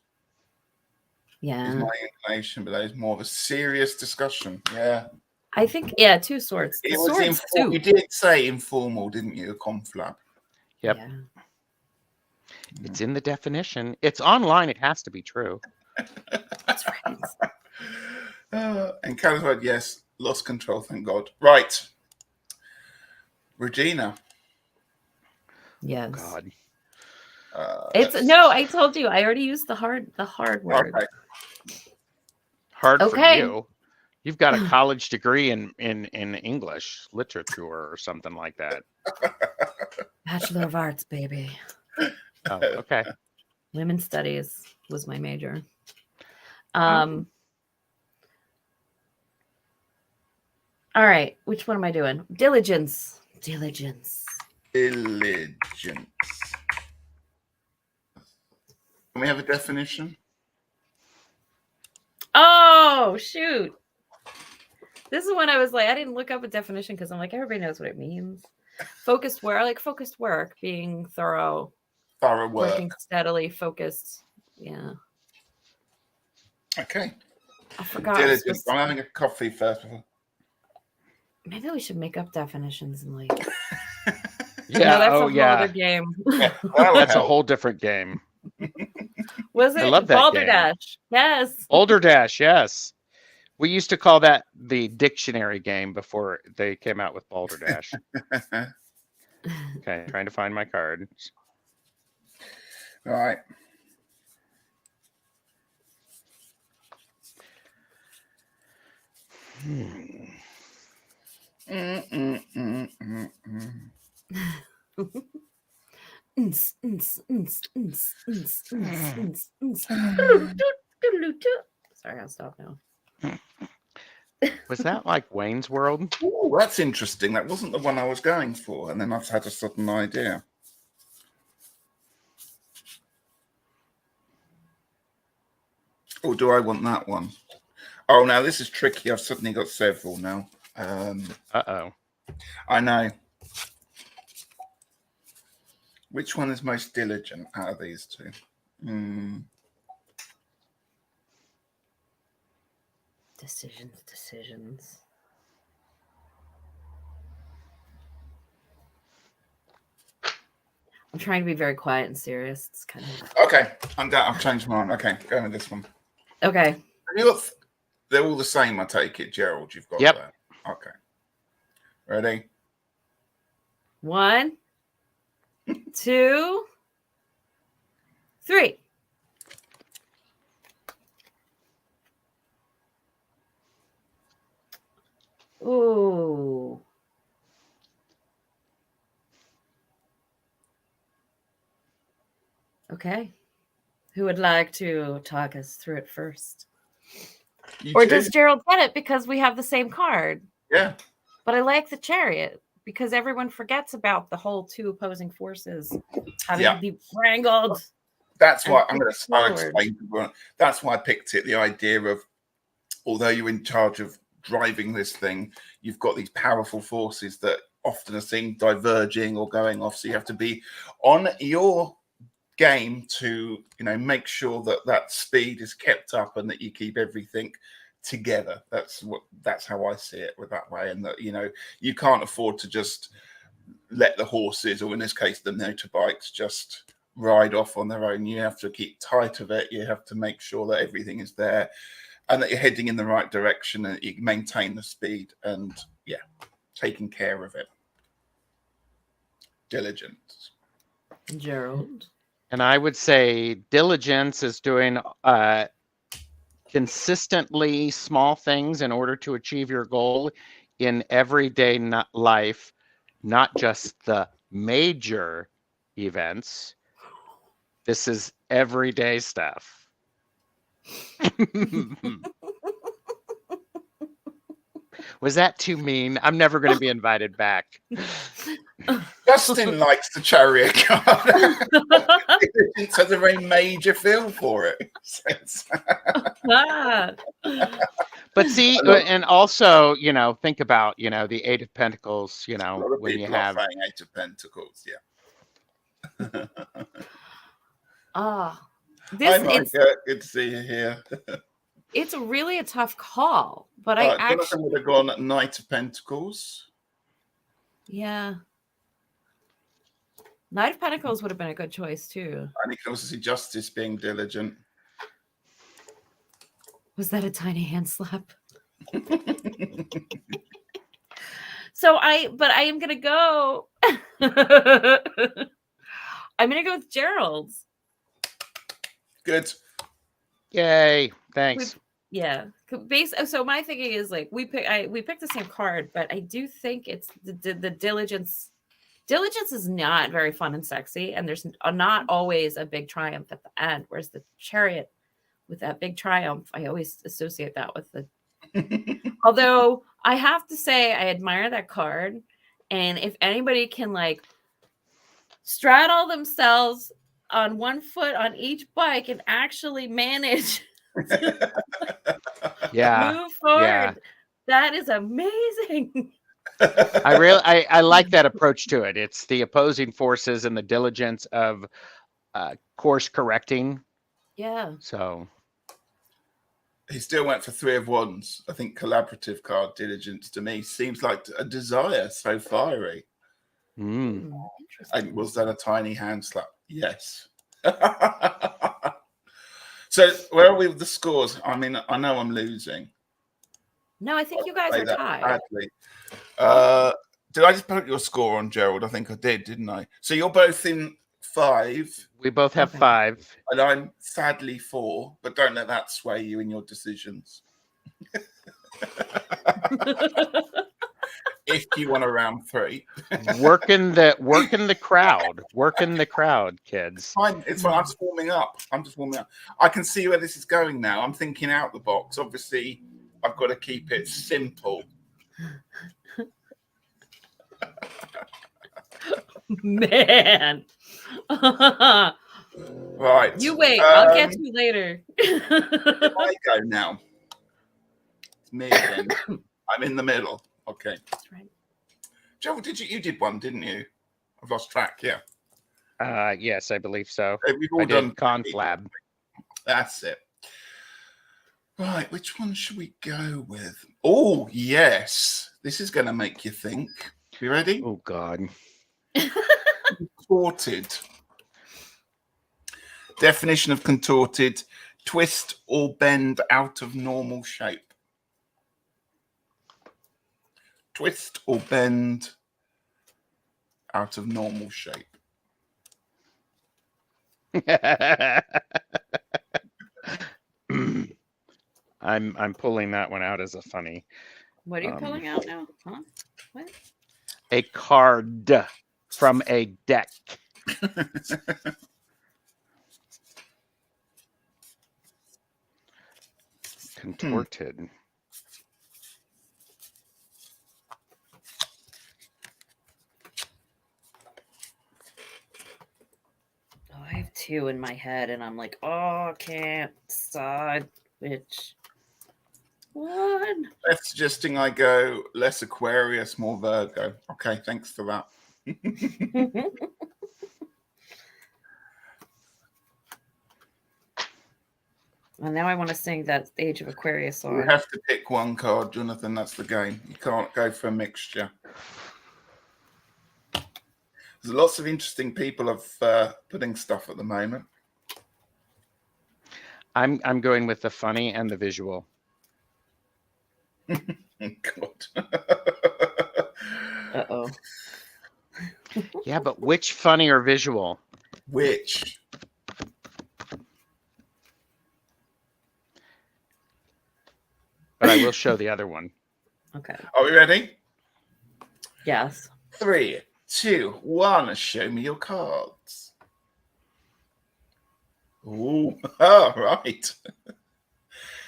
Yeah. my inclination, but that is more of a serious discussion. Yeah. I think, yeah, 2 swords. The It was swords you too. did say informal, didn't you? A conflab. Yep. Yeah. It's in the definition. It's online. It has to be true. That's right. And Callum, yes, lost control, thank God. Right. Regina. Yes. God. It's no, I told you. I already used the hard word. Okay. Hard for Okay. you. You've got a college degree in English literature or something like that. Bachelor of Arts, baby. Oh, okay. Women's Studies was my major. Mm-hmm. All right. Which one am I doing? Diligence. Diligence. Can we have a definition? Oh, shoot. This is when I was like, I didn't look up a definition because I'm like, everybody knows what it means. Focused work, like focused work, being thorough, Thorough work. working steadily, focused. Yeah. Okay. I forgot. Diligence. I'm having a coffee first. Maybe we should make up definitions and like. Yeah. No, that's a Oh, whole yeah. other game. That's a whole different game. Was it? I love that Balderdash. Yes. Balderdash, yes. We used to call that the dictionary game before they came out with Balderdash. Okay, trying to find my card. All right. Sorry, I'll stop now. Was that like Wayne's World? Ooh, that's interesting. That wasn't the one I was going for, and then I've had a sudden idea. Or do I want that one? Oh, now this is tricky. I've suddenly got several now. Uh-oh. I know. Which one is most diligent out of these two? Decisions. I'm trying to be very quiet and serious. It's kind of Okay, I'm done. I've changed mine. Okay, go with this one. okay. They're all the same, I take it, Gerald. You've got Yep. that. Okay. Ready? 1, 2, 3. Ooh. Okay. Who would like to talk us through it first? Or does Gerald get it because we have the same card? Yeah. But I like the Chariot because everyone forgets about the whole 2 opposing forces having to be wrangled. That's why I'm and going to explain. That's why I picked it. The idea of, although you're in charge of driving this thing, you've got these powerful forces that often are seen diverging or going off. So you have to be on your game to, make sure that that speed is kept up and that you keep everything together. That's how I see it with that way. And that, you can't afford to just let the horses, or in this case, the motorbikes, just ride off on their own. You have to keep tight of it. You have to make sure that everything is there and that you're heading in the right direction and you maintain the speed and taking care of it. Diligence. Gerald. And I would say diligence is doing consistently small things in order to achieve your goal in everyday life, not just the major events. This is everyday stuff. Was that too mean? I'm never going to be invited back. Justin likes the Chariot card. It has a very major feel for it. But see, I love- and also, think about, the Eight of Pentacles, A lot of when you people are have. saying Eight of Pentacles. Yeah. Ah, Hi, this Micah. Good to see you here. it's really a tough call, but All I right, Jonathan actually, would have gone Knight of Pentacles. yeah, Knight of Pentacles would have been a good choice too. And you can also see Justice being diligent. Was that a tiny hand slap? So I am gonna go. I'm gonna go with Gerald's. Good. Yay! Thanks. Yeah. So my thinking is like we picked the same card, but I do think it's the diligence. Diligence is not very fun and sexy, and there's not always a big triumph at the end. Whereas the Chariot, with that big triumph, I always associate that with the. Although I have to say, I admire that card, and if anybody can like straddle themselves on one foot on each bike and actually manage Yeah. move forward, yeah. that is amazing. I like that approach to it. It's the opposing forces and the diligence of course correcting. Yeah. So He still went for Three of Wands. I think collaborative card diligence to me seems like a desire. So fiery. mm. And was that a tiny hand slap? Yes. So where are we with the scores? I mean, I know I'm losing. No, I think you guys Play are that tied. badly. Did I just put your score on, Gerald? I think I did, didn't I? So you're both in 5, We both have Okay. 5. and I'm sadly 4. But don't let that sway you in your decisions. If you want a round 3, Working the crowd, kids. fine. It's fine. I'm just warming up. I can see where this is going now. I'm thinking out the box. Obviously, I've got to keep it simple. Man. Right. You wait. I'll get to you later. I go now. It's me again. I'm in the middle. Okay. That's right. Joel, you did one, didn't you? I've lost track. Yeah. Yes, I believe so. We've I all done did conflab. That's it. Right, which one should we go with? Oh, yes. This is going to make you think. You ready? Oh God. Contorted. Definition of contorted: twist or bend out of normal shape. Twist or bend out of normal shape. I'm pulling that one out as a funny. What are you pulling out now? Huh? What? A card from a deck. Contorted. Oh, I have 2 in my head, and I'm like, oh, I can't decide which one. Less suggesting I go less Aquarius, more Virgo. Okay, thanks for that. Well, now I want to sing that Age of Aquarius song. You have to pick one card, Jonathan. That's the game. You can't go for a mixture. There's lots of interesting people of putting stuff at the moment. I'm going with the funny and the visual. God. Uh-oh. Yeah, but which funny or visual? Which? But I will show the other one. Okay. Are we ready? Yes. 3, 2, 1. Show me your cards. Ooh, all right.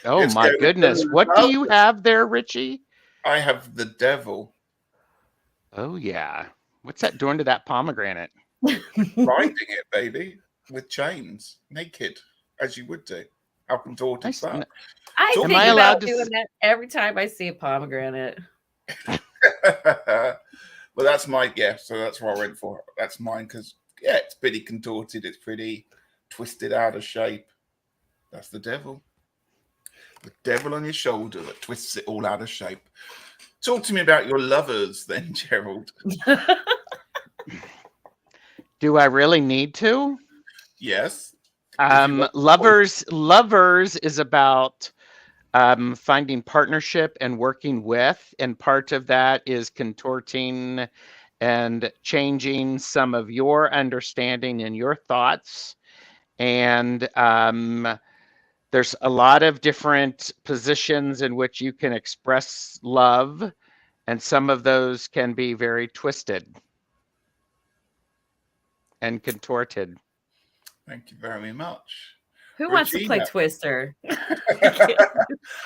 Oh Let's my go with goodness. the What do you have there, Richie? I have the devil Oh yeah. What's that doing to that pomegranate? riding it, baby, with chains, naked, as you would do. How contorted is that? I Am think I allowed about to doing that every time I see a pomegranate. Well, that's my guess, so that's what I went for. That's mine because it's pretty contorted. It's pretty twisted out of shape. That's the devil. The devil on your shoulder that twists it all out of shape. Talk to me about your lovers, then, Gerald. Do I really need to? Yes. If you want- Lovers is about finding partnership and working with, and part of that is contorting and changing some of your understanding and your thoughts. And there's a lot of different positions in which you can express love, and some of those can be very twisted and contorted. Thank you very much. Who wants to play Regina. Twister?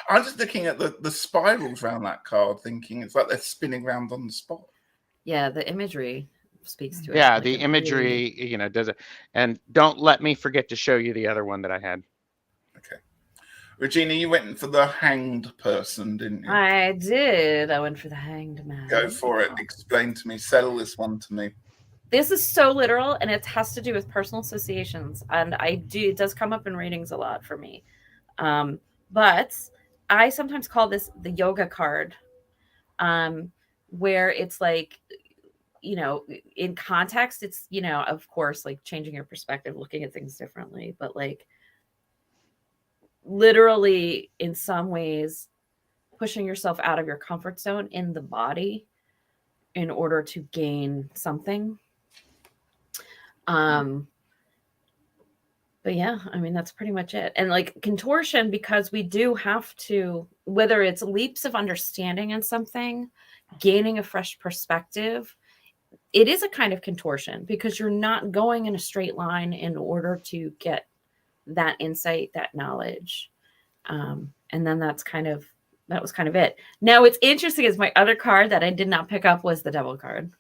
I'm just looking at the spirals around that card, thinking it's like they're spinning around on the spot. Yeah, the imagery speaks to it. Yeah, like the it imagery, does it. And don't let me forget to show you the other one that I had. Okay. Regina, you went for the hanged person, didn't you? I did. I went for the hanged man. Go for it. Explain to me. Settle this one to me. This is so literal, and it has to do with personal associations, and it does come up in readings a lot for me. But I sometimes call this the yoga card, where it's like, in context, it's, of course, like changing your perspective, looking at things differently, but like literally in some ways pushing yourself out of your comfort zone in the body in order to gain something. But yeah, I mean, that's pretty much it. And like contortion, because we do have to, whether it's leaps of understanding in something, gaining a fresh perspective, it is a kind of contortion because you're not going in a straight line in order to get that insight, that knowledge. And then that was kind of it. Now, what's interesting is my other card that I did not pick up was the devil card.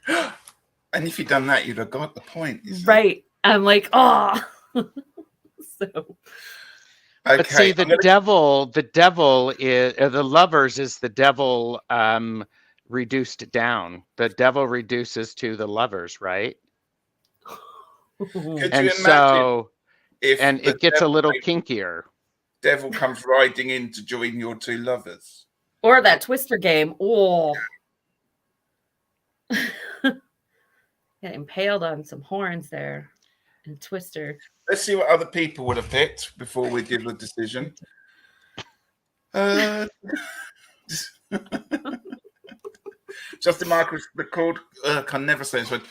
And if you'd done that, you'd have got the point. Right. I'm like, oh. So. Okay, but see, the devil is the lovers is the devil reduced down. The devil reduces to the lovers, right? And so it gets a little kinkier. Devil comes riding in to join your two lovers. Or that Twister game. Oh. Get impaled on some horns there. And Twister. Let's see what other people would have picked before we give a decision. Justin Michael record. I can never say this word.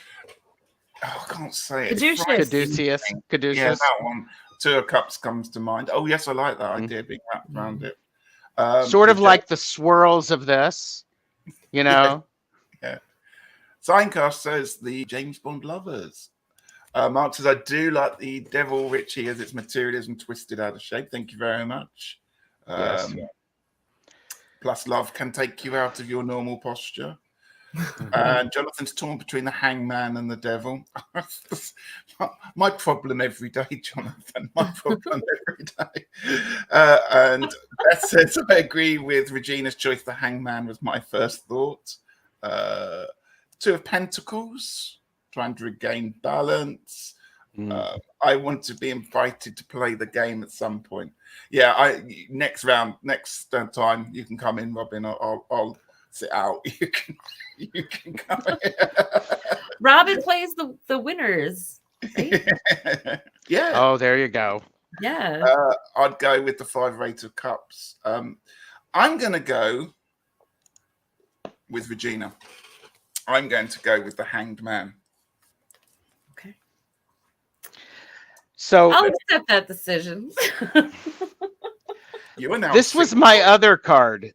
Oh, I can't say it. Caduceus. Yeah, that one. Two of Cups comes to mind. Oh, yes, I like that idea being wrapped around it. Sort of like the swirls of this, Yeah. Signcast says the James Bond lovers. Mark says, I do like the Devil Richie as its materialism twisted out of shape. Thank you very much. Yes. Plus, love can take you out of your normal posture. And Jonathan's torn between the hangman and the devil. My problem every day, Jonathan. My problem every day. And Beth says, I agree with Regina's choice. The hangman was my first thought. Two of Pentacles, trying to regain balance. I want to be invited to play the game at some point. Yeah, next time you can come in, Robin. I'll sit out. You can come in. Robin plays the winners. Right? Yeah. Oh, there you go. Yeah. I'd go with the 5 of 8 of Cups. I'm going to go with Regina. I'm going to go with the Hanged Man. Okay. So I'll accept that decision. This was my other card.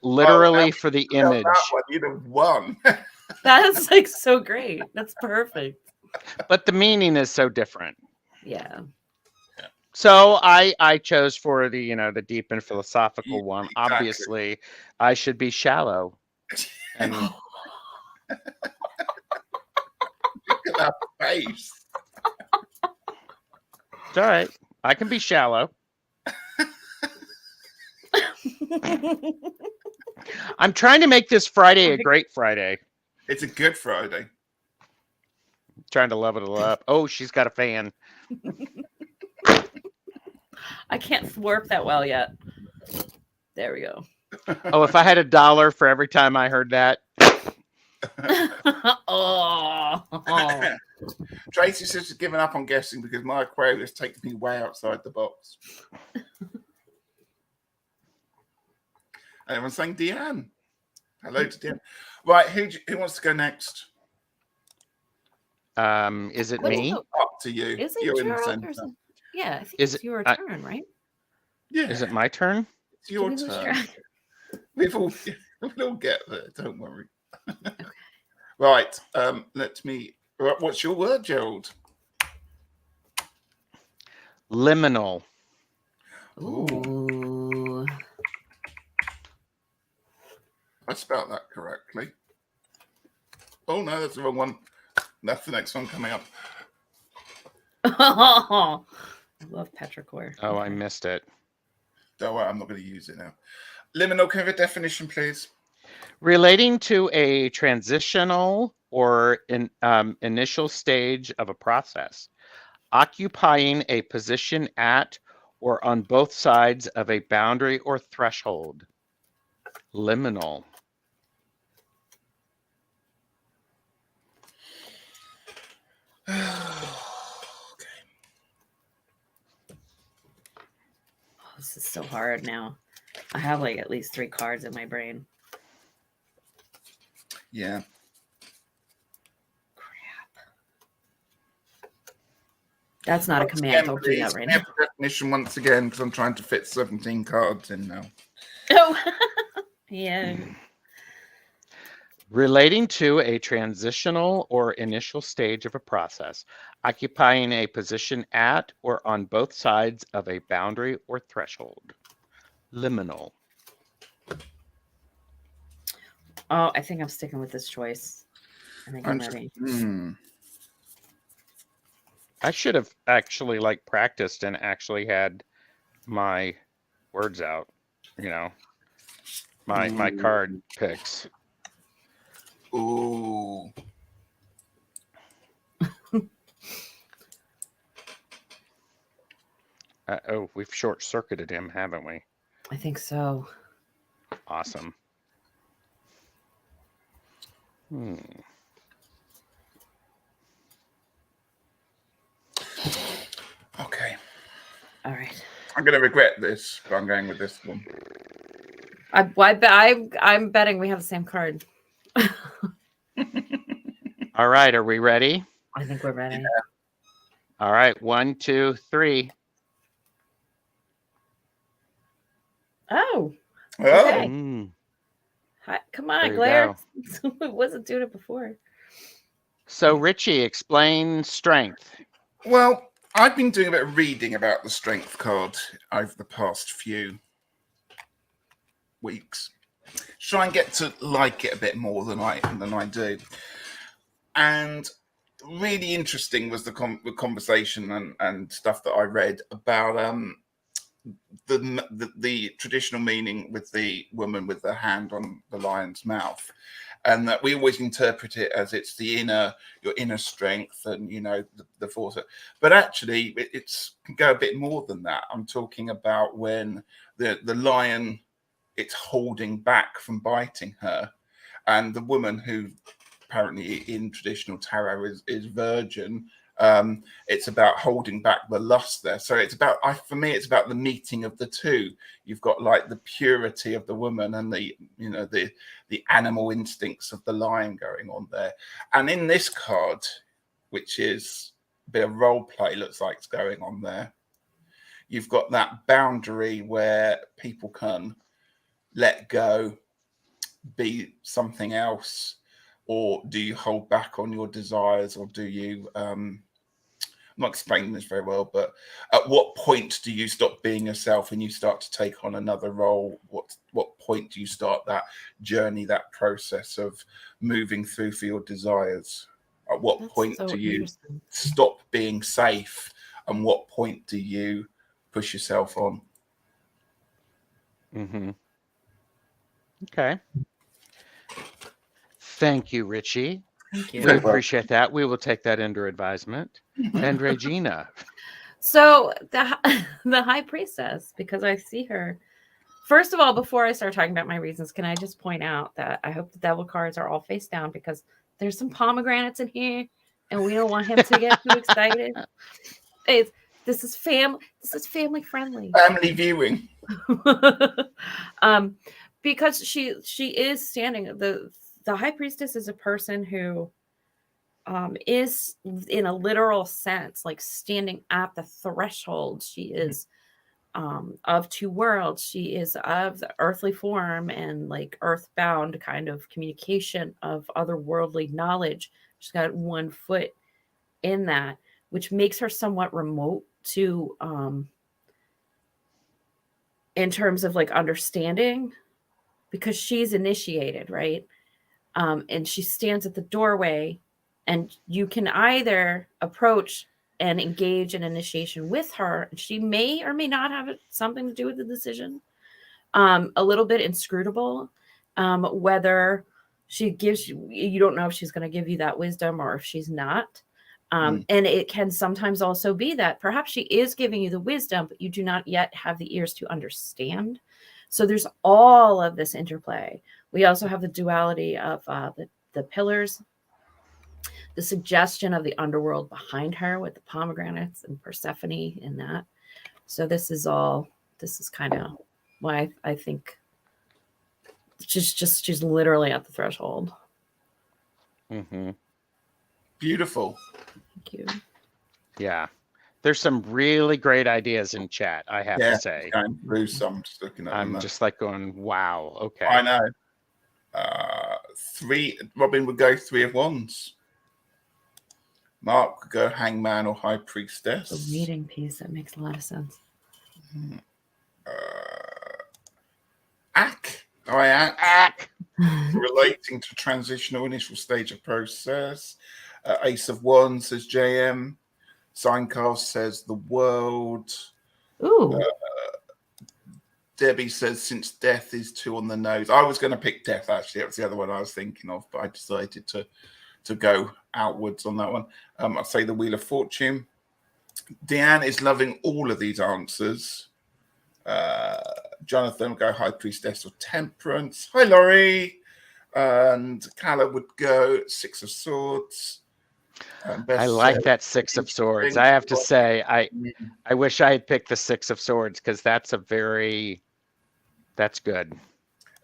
Literally for the image. That one, you'd have won. That's like so great. That's perfect. But the meaning is so different. Yeah. So I chose for the deep and philosophical one. Exactly. Obviously, I should be shallow. And look at that face. It's all right. I can be shallow. I'm trying to make this Friday a great Friday. It's a good Friday. Trying to level it up. Oh, she's got a fan. I can't thwarp that well yet. There we go. Oh, if I had $1 for every time I heard that. Oh. Tracy's just given up on guessing because my Aquarius takes me way outside the box. Everyone's saying Deanne. Hello to Deanne. Right, who wants to go next? Is it What is me? it? Up to you. Is it You're in the Gerald center. or something? Yeah, I think Is it's it- your I- turn, right? Yeah, Is it my turn? it's your Did we lose turn. track? We'll get there. Don't worry. Right. Let me. What's your word, Gerald? Liminal. Ooh. I spelled that correctly. Oh no, that's the wrong one. That's the next one coming up. I love petrichor. Oh, I missed it. Don't worry, I'm not going to use it now. Liminal, can I have a definition, please? Relating to a transitional or initial stage of a process, occupying a position at or on both sides of a boundary or threshold. Liminal. Oh, this is so hard now. I have like at least 3 cards in my brain. Yeah. Crap. That's not a Once command. again, Don't do that please, right can I now. have the definition once again because I'm trying to fit 17 cards in now. Oh, yeah. Relating to a transitional or initial stage of a process, occupying a position at or on both sides of a boundary or threshold. Liminal. Oh, I think I'm sticking with this choice. I think I'm ready. I should have actually practiced and actually had my words out, my card picks. Ooh. Oh, we've short circuited him, haven't we? I think so. Awesome. Okay. All right. I'm going to regret this, but I'm going with this one. I'm betting we have the same card. All right, are we ready? I think we're ready. Yeah. All right, 1, 2, 3. Oh, Oh, Okay. There come on, you Claire. It wasn't doing it before. So, Richie, explain strength. well, I've been doing a bit of reading about the strength card over the past few weeks. Try and get to like it a bit more than I do. And really interesting was the conversation and stuff that I read about the traditional meaning with the woman with the hand on the lion's mouth, and that we always interpret it as it's your inner strength and the force, but actually it's can go a bit more than that. I'm talking about when the lion, it's holding back from biting her, and the woman who apparently in traditional tarot is virgin. It's about holding back the lust there. So it's about, for me, it's about the meeting of the two. You've got like the purity of the woman and the animal instincts of the lion going on there. And in this card, which is a bit of role play, looks like it's going on there, you've got that boundary where people can let go, be something else, or do you hold back on your desires, or do you I'm not explaining this very well, but at what point do you stop being yourself and you start to take on another role? What point do you start that journey, that process of moving through for your desires? At what That's point so do you interesting. stop being safe, and what point do you push yourself on. Mm-hmm. Okay. Thank you, Richie. Thank We you. Very well. appreciate that. We will take that under advisement. And Regina. So the high priestess, because I see her. First of all, before I start talking about my reasons, can I just point out that I hope the devil cards are all face down because there's some pomegranates in here, and we don't want him to get too excited. This is family friendly. Family viewing. Because she is standing. The high priestess is a person who is in a literal sense like standing at the threshold. She is of two worlds. She is of the earthly form and like earthbound kind of communication of otherworldly knowledge. She's got one foot in that, which makes her somewhat remote to in terms of like understanding, because she's initiated, right? And she stands at the doorway, and you can either approach and engage in initiation with her. She may or may not have something to do with the decision. A little bit inscrutable. Whether she gives you don't know if she's going to give you that wisdom or if she's not. And it can sometimes also be that perhaps she is giving you the wisdom, but you do not yet have the ears to understand. So there's all of this interplay. We also have the duality of the pillars, the suggestion of the underworld behind her with the pomegranates and Persephone in that. So this is kind of why I think she's literally at the threshold. Mm-hmm. Beautiful. Thank you. Yeah. There's some really great ideas in chat, I have to say. Going through some, just looking at them. I'm just like going, wow, okay. I know. Robin would go 3 of Wands. Mark would go Hangman or High Priestess. The reading piece, that makes a lot of sense. Ack. Relating to transitional initial stage of process. Ace of Wands says JM. Signcast says the world. Ooh. Debbie says since death is 2 on the nose. I was going to pick death, actually. That was the other one I was thinking of, but I decided to go outwards on that one. I'll say the Wheel of Fortune. Deanne is loving all of these answers. Jonathan would go High Priestess or Temperance. Hi, Laurie. And Calla would go 6 of Swords. I like that 6 of Swords. I have to say, I wish I had picked the 6 of Swords because that's good.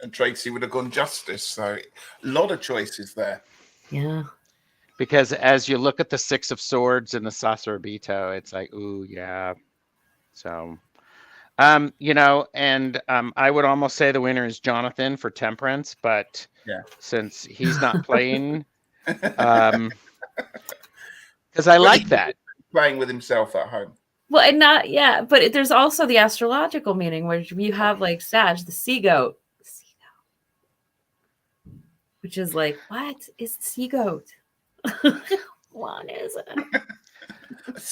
And Tracy would have gone Justice. So a lot of choices there. Yeah. Because as you look at the 6 of Swords and the Sacerdotito, it's like, ooh, yeah. So, and I would almost say the winner is Jonathan for Temperance, but since he's not playing, because I like that. Playing with himself at home. Well, and but there's also the astrological meaning where you have like Sag, the sea goat, which is like, what is the sea goat? What is it?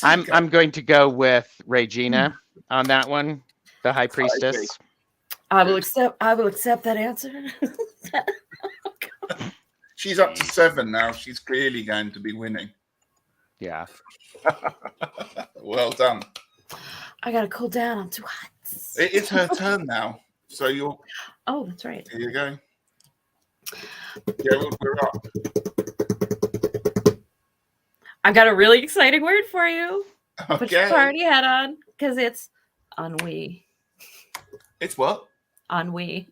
I'm going to go with Regina on that one, the High Priestess. I will accept that answer. She's up to 7 now. She's clearly going to be winning. Yeah. Well done. I gotta cool down. I'm too hot. It's her turn now. So you're. Oh, that's right. Here you go. Gerald, we're up. I got a really exciting word for you. Okay. Put your party hat on, because it's ennui. It's what? Ennui.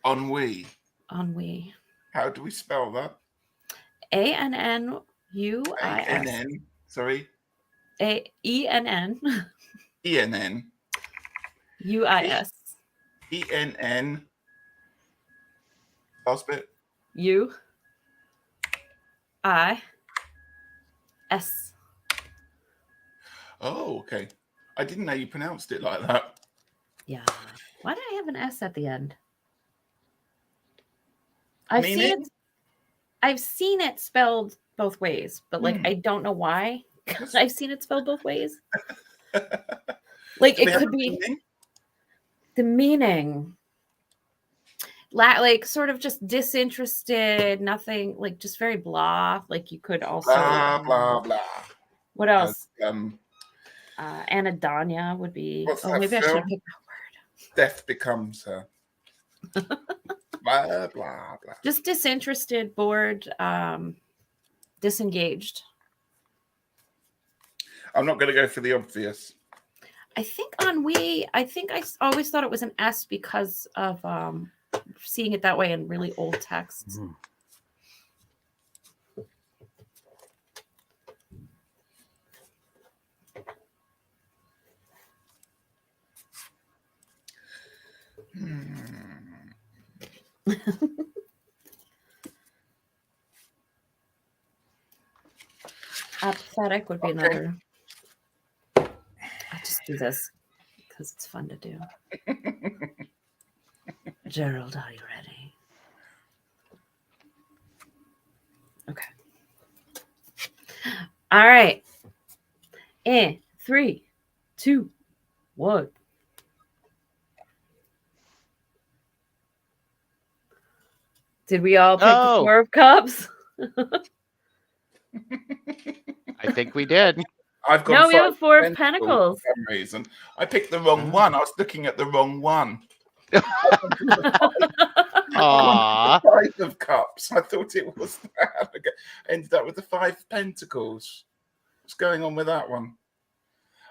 Ennui. Ennui. How do we spell that? ANNUIS. ANN. Sorry. ENN. ENN. UIS. ENN. Last bit. UIS. Oh, okay. I didn't know you pronounced it like that. Yeah. Why did I have an S at the end? I've seen it spelled both ways, but like I don't know why. I've seen it spelled both ways. Like Do we it have could a be meaning? the meaning. Like sort of just disinterested, nothing, like just very blah. Like you could also Blah blah blah. what As, else? um, Anhedonia would be. what's Oh, that maybe I should film? have picked that word. Death becomes her. Blah blah blah. Just disinterested, bored, disengaged. I'm not going to go for the obvious. I think ennui. I think always thought it was an S because of seeing it that way in really old texts. Apathetic would be Okay. another. I'll just do this because it's fun to do. Gerald, are you ready? Okay. All right. And 3, 2, 1. Did we all pick the Oh. 4 of Cups? I think we did. I've got No, we have 4 of Pentacles. for some reason. I picked the wrong Oh. one. I was looking at the wrong one. Aww. 5 of Cups. I thought it was that. I ended up with the 5 of Pentacles. What's going on with that one?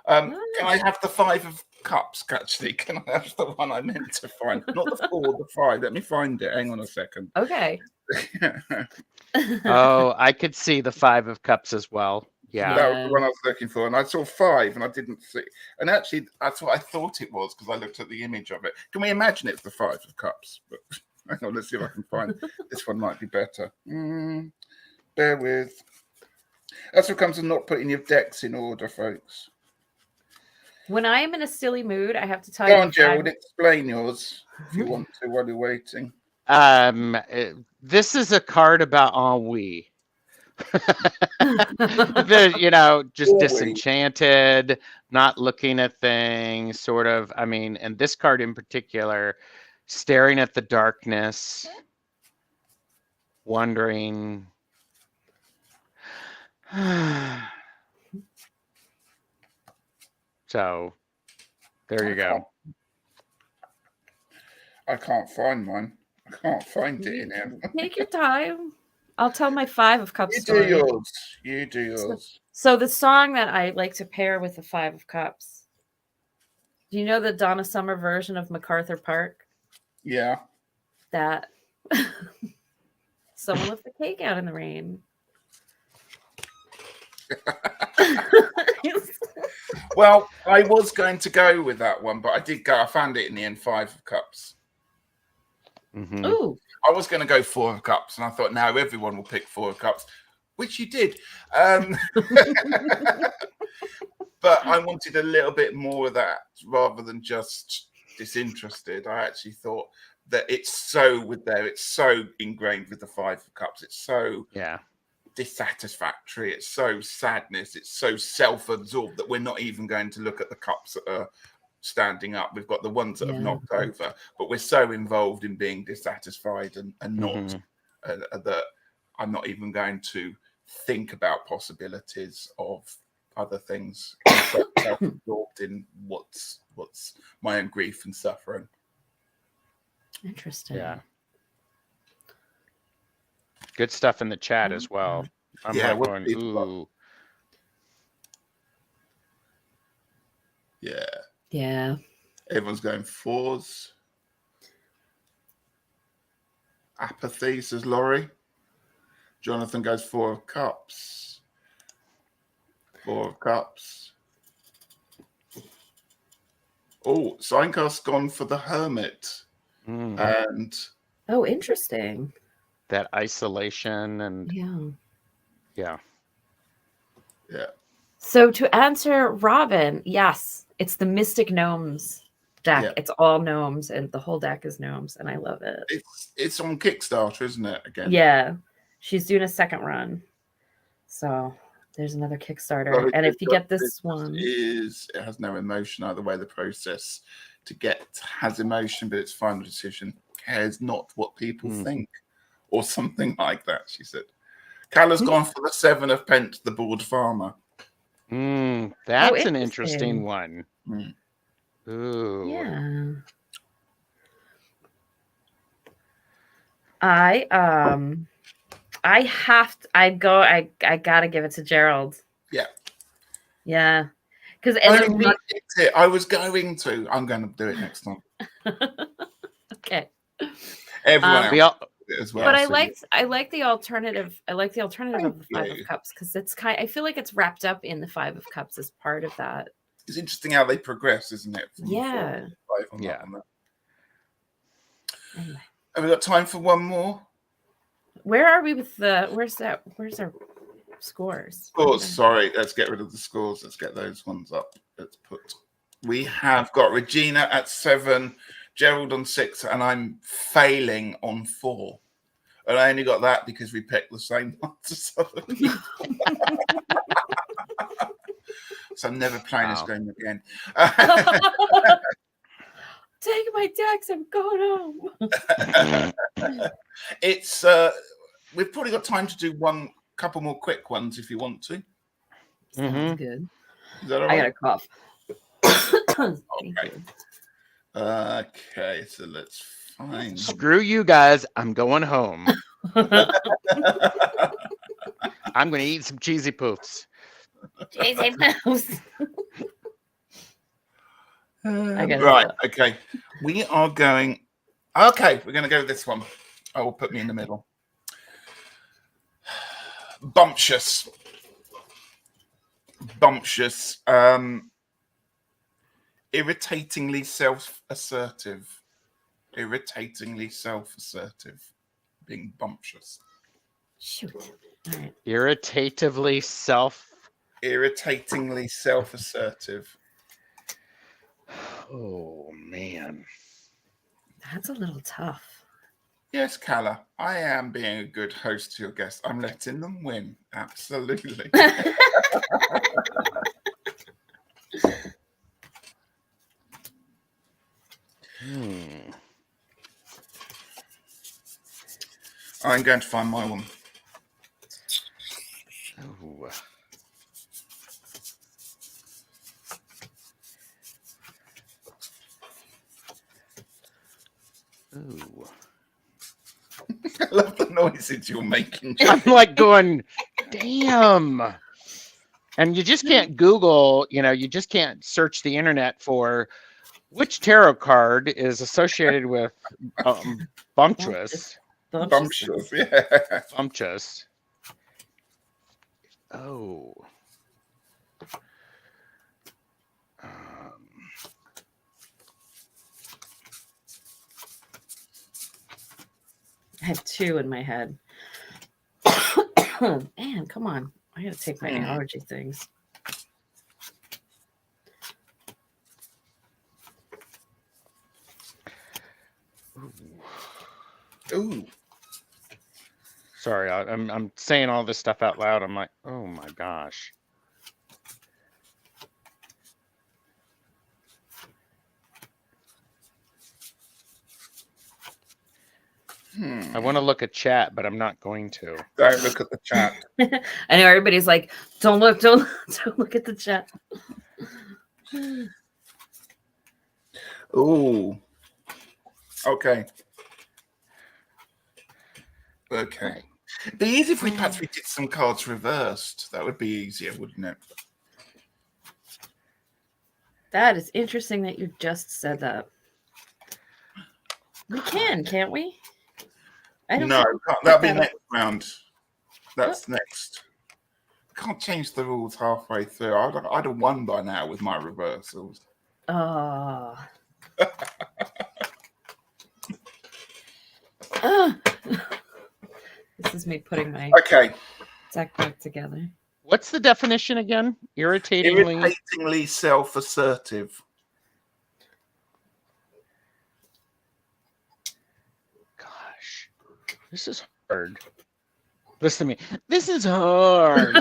Can I have the 5 of Cups, actually? Can I have the one I meant to find? Not the 4, the 5. Let me find it. Hang on a second. Okay. Oh, I could see the 5 of Cups as well. Yeah. That was the one I was looking for. And I saw 5 and I didn't see. And actually, that's what I thought it was because I looked at the image of it. Can we imagine it's the 5 of Cups? But hang on, let's see if I can find this one might be better. Bear with. That's what comes of not putting your decks in order, folks. When I am in a silly mood, I have to tell Go you. on, Gerald, explain yours if you want to while you're waiting. This is a card about ennui. Just Ennui. disenchanted, not looking at things, sort of. I mean, and this card in particular, staring at the darkness, wondering. So, there you go. I can't find mine. I can't find it in here. Take your time. I'll tell my 5 of Cups You do story. yours. You do yours. So the song that I like to pair with the 5 of Cups. Do you know the Donna Summer version of MacArthur Park? Yeah. That someone left the cake out in the rain. Well, I was going to go with that one, but I did go. I found it in the end. 5 of Cups. Mhm. Ooh. I was going to go 4 of Cups, and I thought now everyone will pick 4 of Cups, which you did. But I wanted a little bit more of that rather than just disinterested. I actually thought that it's so ingrained with the 5 of Cups. It's so dissatisfactory. It's so sadness. It's so self-absorbed that we're not even going to look at the cups that are standing up. We've got the ones that have knocked over, but we're so involved in being dissatisfied and not that I'm not even going to think about possibilities of other things. I'm so self-absorbed in what's my own grief and suffering. Interesting. Yeah. Good stuff in the chat as well. I'm Yeah, like what going, people are- ooh. Yeah. Yeah. Everyone's going 4s. Apathy, says Laurie. Jonathan goes 4 of Cups. 4 of Cups. Oh, Signcast's gone for the Hermit. And Oh, interesting. That isolation and Yeah. yeah. So to answer Robin, yes, it's the Mystic Gnomes deck. Yeah. It's all gnomes, and the whole deck is gnomes, and I love it. It's on Kickstarter, isn't it? Again. Yeah. She's doing a second run. So There's another Kickstarter. Very And if good you get job. this one, It has no emotion either way. The process to get has emotion, but its final decision cares not what people think, or something like that. She said. Callum's gone for the 7 of Pence, the bored farmer. That's an interesting one. Ooh. yeah. I gotta give it to Gerald. Yeah. Yeah. Because I was going to. I'm going to do it next time. okay. Everyone else did it as well. But so I like the alternative. I like the alternative of the 5 of Cups because it's I feel like it's wrapped up in the 5 of Cups as part of that. it's interesting how they progress, isn't it? From Yeah. the 4 to 5 on Yeah. that one. Anyway. Have we got time for one more? Where are we with the where's our scores? Oh, sorry. Let's get rid of the scores. Let's get those ones up. We have got Regina at 7, Gerald on 6, and I'm failing on 4. And I only got that because we picked the same ones as other people. So I'm never playing this game again. Take my decks, I'm going home. It's we've probably got time to do couple more quick ones if you want to. Sounds good. Is that all I right? got a cough. Okay. Okay, so let's find. Screw you guys. I'm going home. I'm going to eat some cheesy poofs. Cheesy mouse. Right, okay. We are going. Okay, we're going to go with this one. I will put me in the middle. Bumptious. Irritatingly self-assertive. Being bumptious. Shoot. All right. Irritatingly self-assertive. Oh, man. That's a little tough. Yes, Calla, I am being a good host to your guests. I'm letting them win. Absolutely. I'm going to find my one. Ooh. Ooh. I love the noises you're making. I'm like going, damn. And you just can't Google, you just can't search the internet for which tarot card is associated with bumptious. Bumptious, yeah. Bumptious. Oh. I have 2 in my head. Man, come on. I gotta take my allergy things. Ooh. Sorry, I'm saying all this stuff out loud. I'm like, oh my gosh. I want to look at chat, but I'm not going to. Don't look at the chat. I know everybody's like, don't look at the chat. Ooh. Okay. Okay. It'd be easy if we perhaps did some cards reversed. That would be easier, wouldn't it? That is interesting that you just said that. We can't we? No, that'll be next round. That's next. Can't change the rules halfway through. I'd have won by now with my reversals. Oh. This is me putting my deck back together. What's the definition again? Irritatingly self-assertive. Gosh, this is hard. Listen to me. This is hard.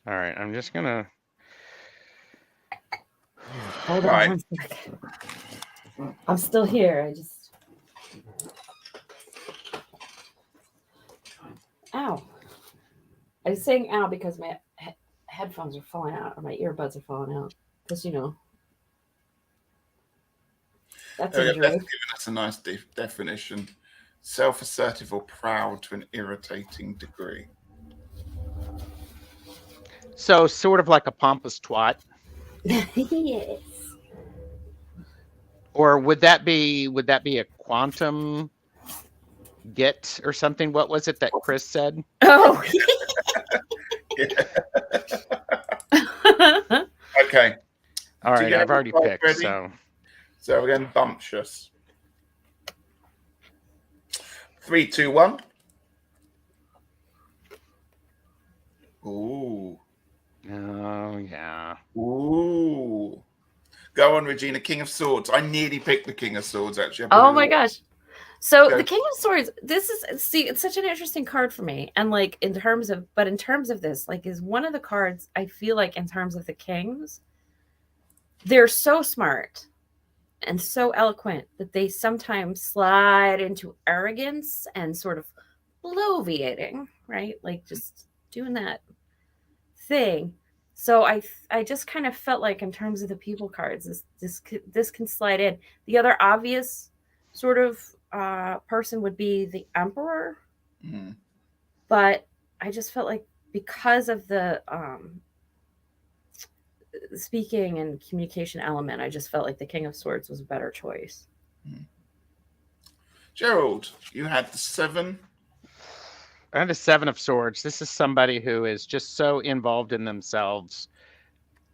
All right, I'm just gonna. Hold Right. on 1 second. I'm still here. I just. Ow. I was saying ow because my headphones are falling out, or my earbuds are falling out. Because, that's There we go. Beth's injury. given us a nice definition. Self-assertive or proud to an irritating degree. So sort of like a pompous twat, Yes. or would that be a quantum git or something? What was it that Chris said? Oh. Okay. All Do you right, get I've already everybody picked. ready? So So we're going bumptious. 3, 2, 1. Ooh. oh yeah. Ooh. Go on, Regina. King of Swords. I nearly picked the King of Swords, actually. Oh my gosh. So Go. the King of Swords, it's such an interesting card for me. And like in terms of this, like is one of the cards I feel like in terms of the kings, they're so smart and so eloquent that they sometimes slide into arrogance and sort of bloviating, right? Like just doing that thing. So I just kind of felt like in terms of the people cards, this can slide in. The other obvious sort of person would be the Emperor, but I just felt like because of the speaking and communication element, I just felt like the King of Swords was a better choice. Gerald, you had the 7. I had a 7 of Swords. This is somebody who is just so involved in themselves.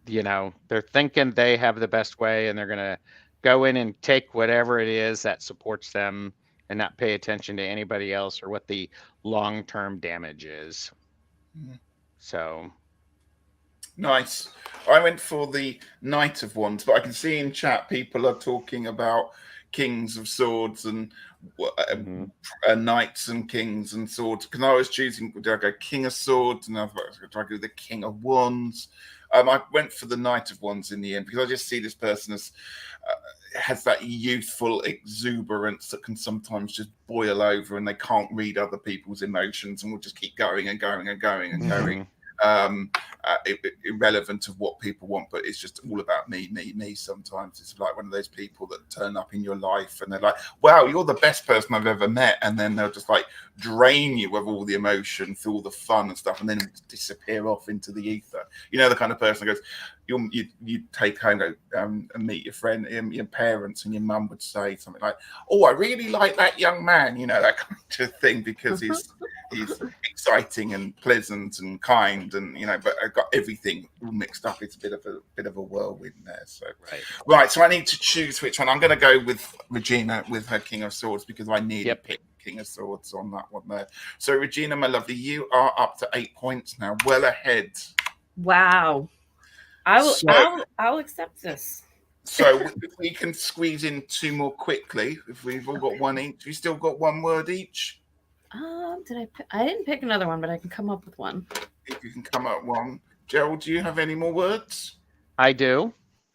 They're thinking they have the best way, and they're gonna go in and take whatever it is that supports them, and not pay attention to anybody else or what the long-term damage is. So Nice. I went for the Knight of Wands, but I can see in chat people are talking about Kings of Swords and Knights and Kings and Swords. Because I was choosing, do I go King of Swords and I thought, do I go the King of Wands? I went for the Knight of Wands in the end because I just see this person as has that youthful exuberance that can sometimes just boil over, and they can't read other people's emotions and will just keep going and going and going and going. Irrelevant of what people want, but it's just all about me. Sometimes it's like one of those people that turn up in your life and they're like, wow, you're the best person I've ever met, and then they'll just like drain you of all the emotion, through all the fun and stuff, and then disappear off into the ether. The kind of person that goes, you take home, go and meet your friend, your parents, and your mum would say something like, oh, I really like that young man, that kind of thing, because he's exciting and pleasant and kind, and but I've got everything all mixed up. It's a bit of a whirlwind there. So right. So I need to choose which one. I'm going to go with Regina with her King of Swords because I need to pick King of Swords on that one there. So Regina, my lovely, you are up to 8 points now, well ahead. Wow. I'll accept this. So if we can squeeze in 2 more quickly, if we've all got one each, we still got 1 word each. I didn't pick another one, but I can come up with one. If you can come up with one. Gerald, do you have any more words? I do.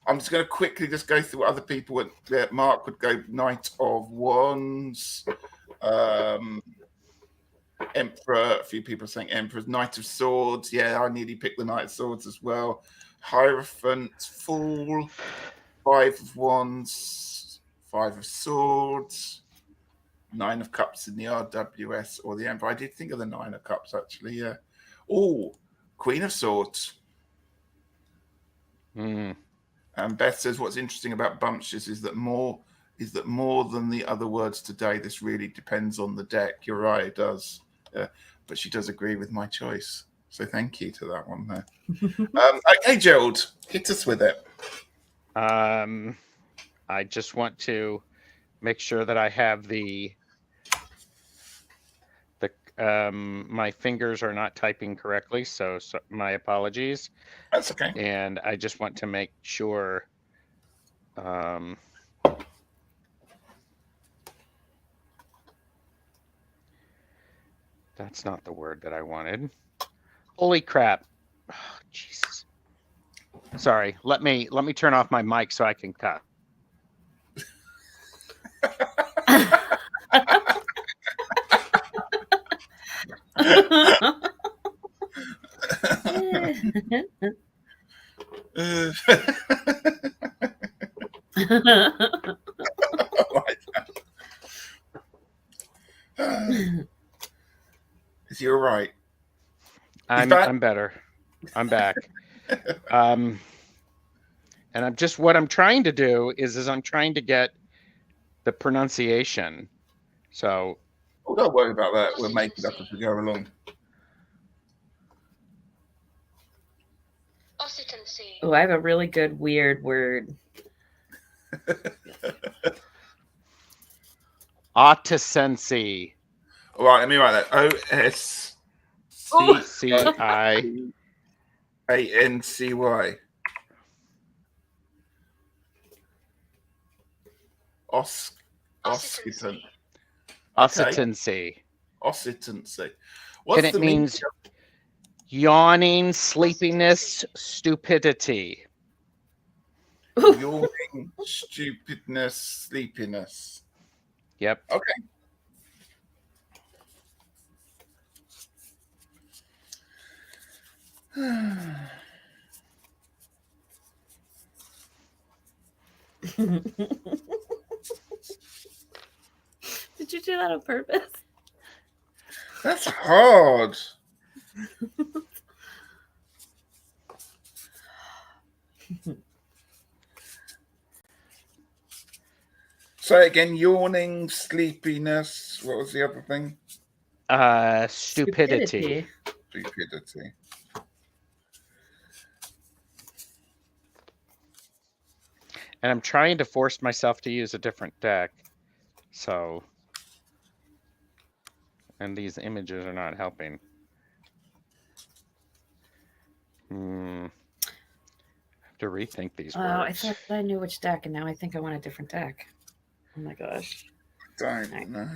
I'm just going to quickly just go through what other people would. Mark would go Knight of Wands, Emperor. A few people are saying Emperor. Knight of Swords. Yeah, I nearly picked the Knight of Swords as well. Hierophant, Fool, 5 of Wands, 5 of Swords, 9 of Cups in the RWS or the Emperor. I did think of the 9 of Cups actually. Yeah. Oh, Queen of Swords. And Beth says what's interesting about bumptious is that more than the other words today, this really depends on the deck. You're right, it does. But she does agree with my choice. So thank you to that one there. Okay, Gerald, hit us with it. I just want to make sure that I have my fingers are not typing correctly, so my apologies. That's okay. And I just want to make sure That's not the word that I wanted. Holy crap. Oh, Jesus. Sorry. Let me turn off my mic so I can cut. Is he all right? I'm better. I'm back. And what I'm trying to do is I'm trying to get the pronunciation. So Oh, don't worry about that. We'll make it up as we go along. Oh, I have a really good weird word. Otticency. All right, let me write that. OSCIANCY. Occitan. Occitancy. Occitancy. And it means yawning, sleepiness, stupidity. Yawning, stupidness, sleepiness. Yep. Okay. Did you do that on purpose? That's hard. So again, yawning, sleepiness. What was the other thing? Stupidity. Stupidity. And I'm trying to force myself to use a different deck. So, and these images are not helping. I have to rethink these words. I thought I knew which deck, and now I think I want a different deck. Oh my gosh. Don't know.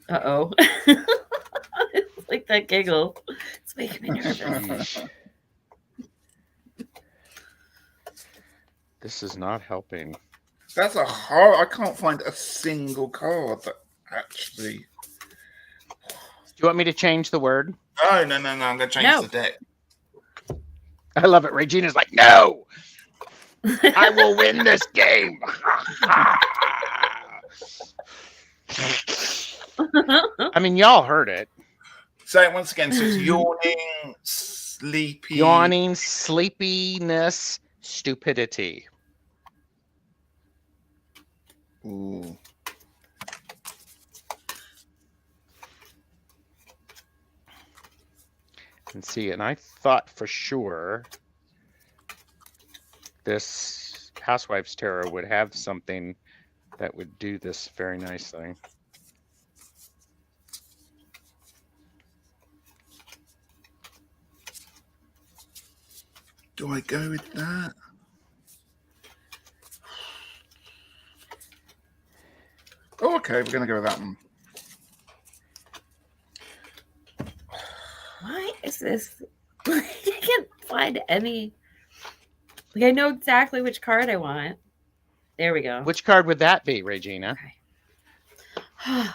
Uh-oh. It's like that giggle. It's making me nervous. This is not helping. That's a hard. I can't find a single card that actually. Do you want me to change the word? No. I'm going to change the deck. I love it. Regina's like, no. I will win this game. I mean, y'all heard it. Say it once again. So it's yawning, sleepy. Yawning, sleepiness, stupidity. Ooh. And see, and I thought for sure this Housewives Tarot would have something that would do this very nicely. Do I go with that? Oh, okay. We're going to go with that one. Why is this? I can't find any. Like, I know exactly which card I want. There we go. Which card would that be, Regina? Okay.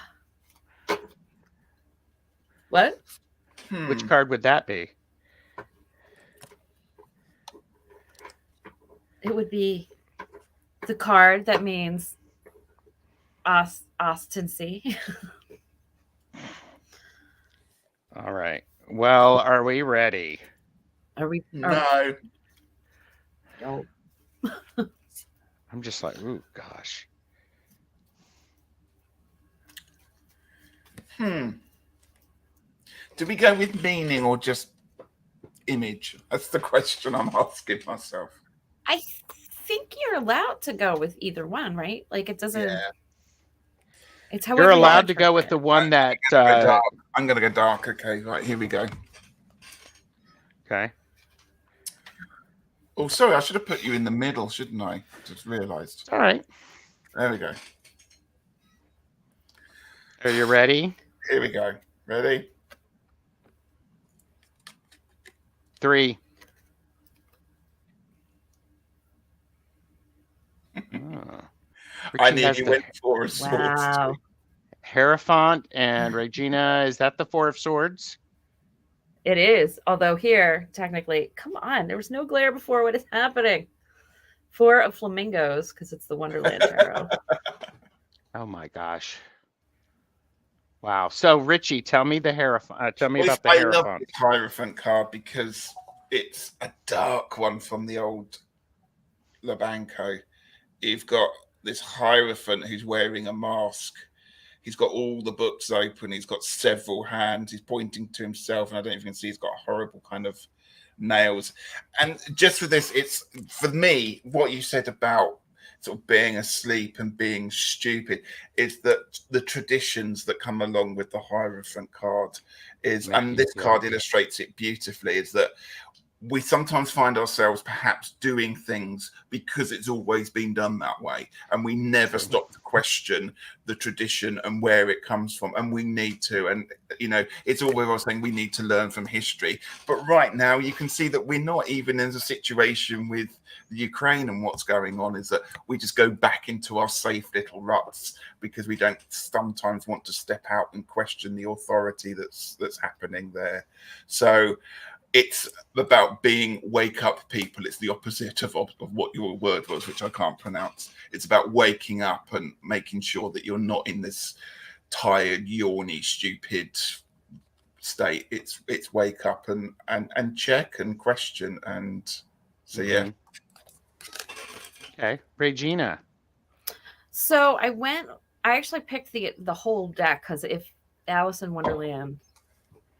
What? Which card would that be? It would be the card that means ostency. All right. Well, are we ready? Are we? No. No. I'm just like, ooh, gosh. Do we go with meaning or just image? That's the question I'm asking myself. I think you're allowed to go with either one, right? Like it doesn't. Yeah. It's You're however you allowed to go interpret with it. the one that. I'm going to go dark. Okay, right, here we go. Okay. Oh, sorry, I should have put you in the middle, shouldn't I? Just realised. All right. There we go. Are you ready? Here we go. Ready? 3. I Richie knew has you the went for a sword. Wow. Hierophant, and Regina, is that the 4 of Swords? It is. Although here, technically, come on, there was no glare before. What is happening? 4 of Flamingos, because it's the Wonderland Tarot. Oh my gosh. Wow. So Richie, tell me the Hierophant. Tell me about the I love Hierophant. this Hierophant card because it's a dark one from the old Labanco. You've got this Hierophant who's wearing a mask. He's got all the books open. He's got several hands. He's pointing to himself, and I don't know if you can see he's got horrible kind of nails. And just for this, it's for me what you said about sort of being asleep and being stupid is that the traditions that come along with the Hierophant card is, and this card illustrates it beautifully, is that we sometimes find ourselves perhaps doing things because it's always been done that way, and we never stop to question the tradition and where it comes from, and we need to. And you know, it's all we're all saying, we need to learn from history. But right now you can see that we're not even in a situation with the Ukraine and what's going on, is that we just go back into our safe little ruts because we don't sometimes want to step out and question the authority that's happening there. So it's about being wake up people. It's the opposite of what your word was, which I can't pronounce. It's about waking up and making sure that you're not in this tired, yawny, stupid state. It's wake up and check and question. And so, yeah. Okay. Regina. So I actually picked the whole deck because if Alice in Wonderland,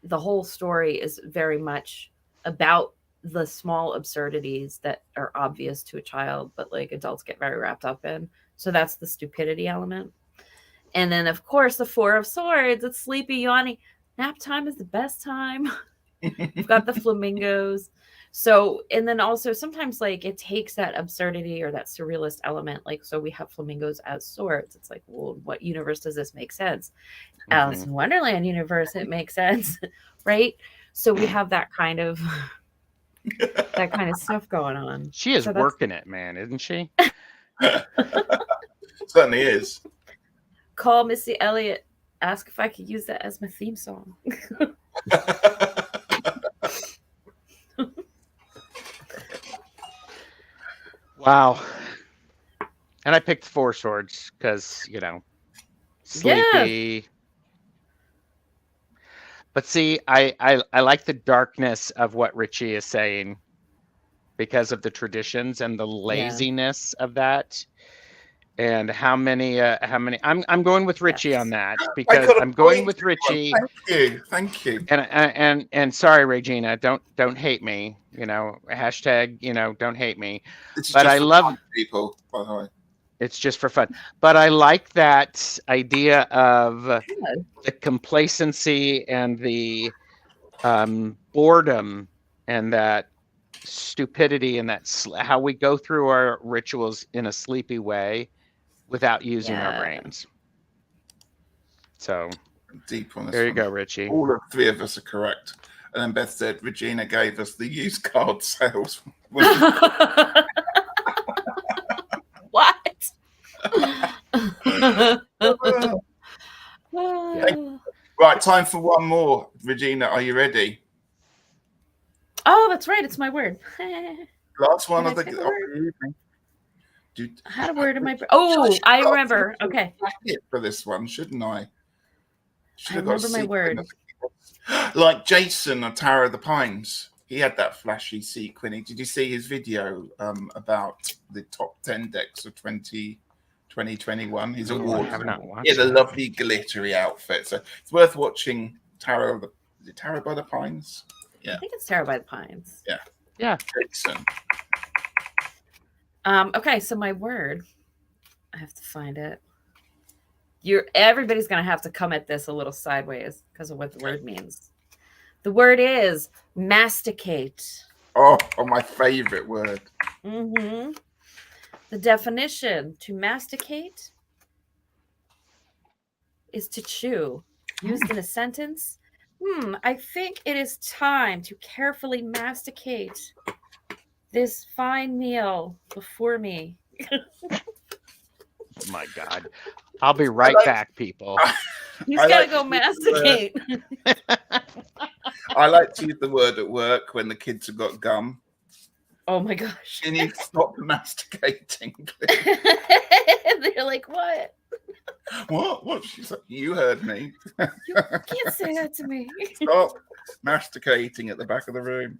the whole story is very much about the small absurdities that are obvious to a child, but like adults get very wrapped up in. So that's the stupidity element. And then, of course, the 4 of Swords. It's sleepy, yawning. Nap time is the best time. We've got the flamingos. So, and then also sometimes like it takes that absurdity or that surrealist element. Like, so we have flamingos as swords. It's like, well, what universe does this make sense? Alice in Wonderland universe, it makes sense, right? So we have that kind of stuff going on. She is working it, man, isn't she? Certainly is. Call Missy Elliott. Ask if I could use that as my theme song. Wow. And I picked 4 Swords because, you know, sleepy. Yeah. But see, I like the darkness of what Richie is saying because of the traditions and the laziness of that. And how many I'm going with Richie on that because I'm going with Richie. Thank you. And sorry, Regina, don't hate me, you know, hashtag, you know, don't hate me. But I love people, by the way. It's just for fun. But I like that idea of the complacency and the boredom and that stupidity and that how we go through our rituals in a sleepy way without using our brains. So deep on this there you one. go, Richie. All of 3 of us are correct. And then Beth said Regina gave us the used card sales. What? Right, time for one more. Regina, are you ready? Oh, that's right. It's my word. Last one of the evening. I had a word in my brain. Oh, I remember. Okay. For this one, shouldn't I? I remember my word. Like Jason of Tower of the Pines. He had that flashy sequin. Did you see his video about the top 10 decks of 2021? His award. He had a lovely glittery outfit. So it's worth watching Tower by the Pines? Yeah. I think it's Tower by the Pines. Yeah. Yeah. Jason. Okay, so my word. I have to find it. Everybody's gonna have to come at this a little sideways because of what the word means. The word is masticate. Oh, my favorite word. Mm-hmm. The definition: to masticate is to chew. Used in a sentence. I think it is time to carefully masticate this fine meal before me. Oh my God. I'll be right back, people. He's I gotta like go to masticate. I like to use the word at work when the kids have got gum. Oh my gosh. You need to stop masticating. They're like, what? What? She's like, you heard me. You can't say that to me. Stop masticating at the back of the room.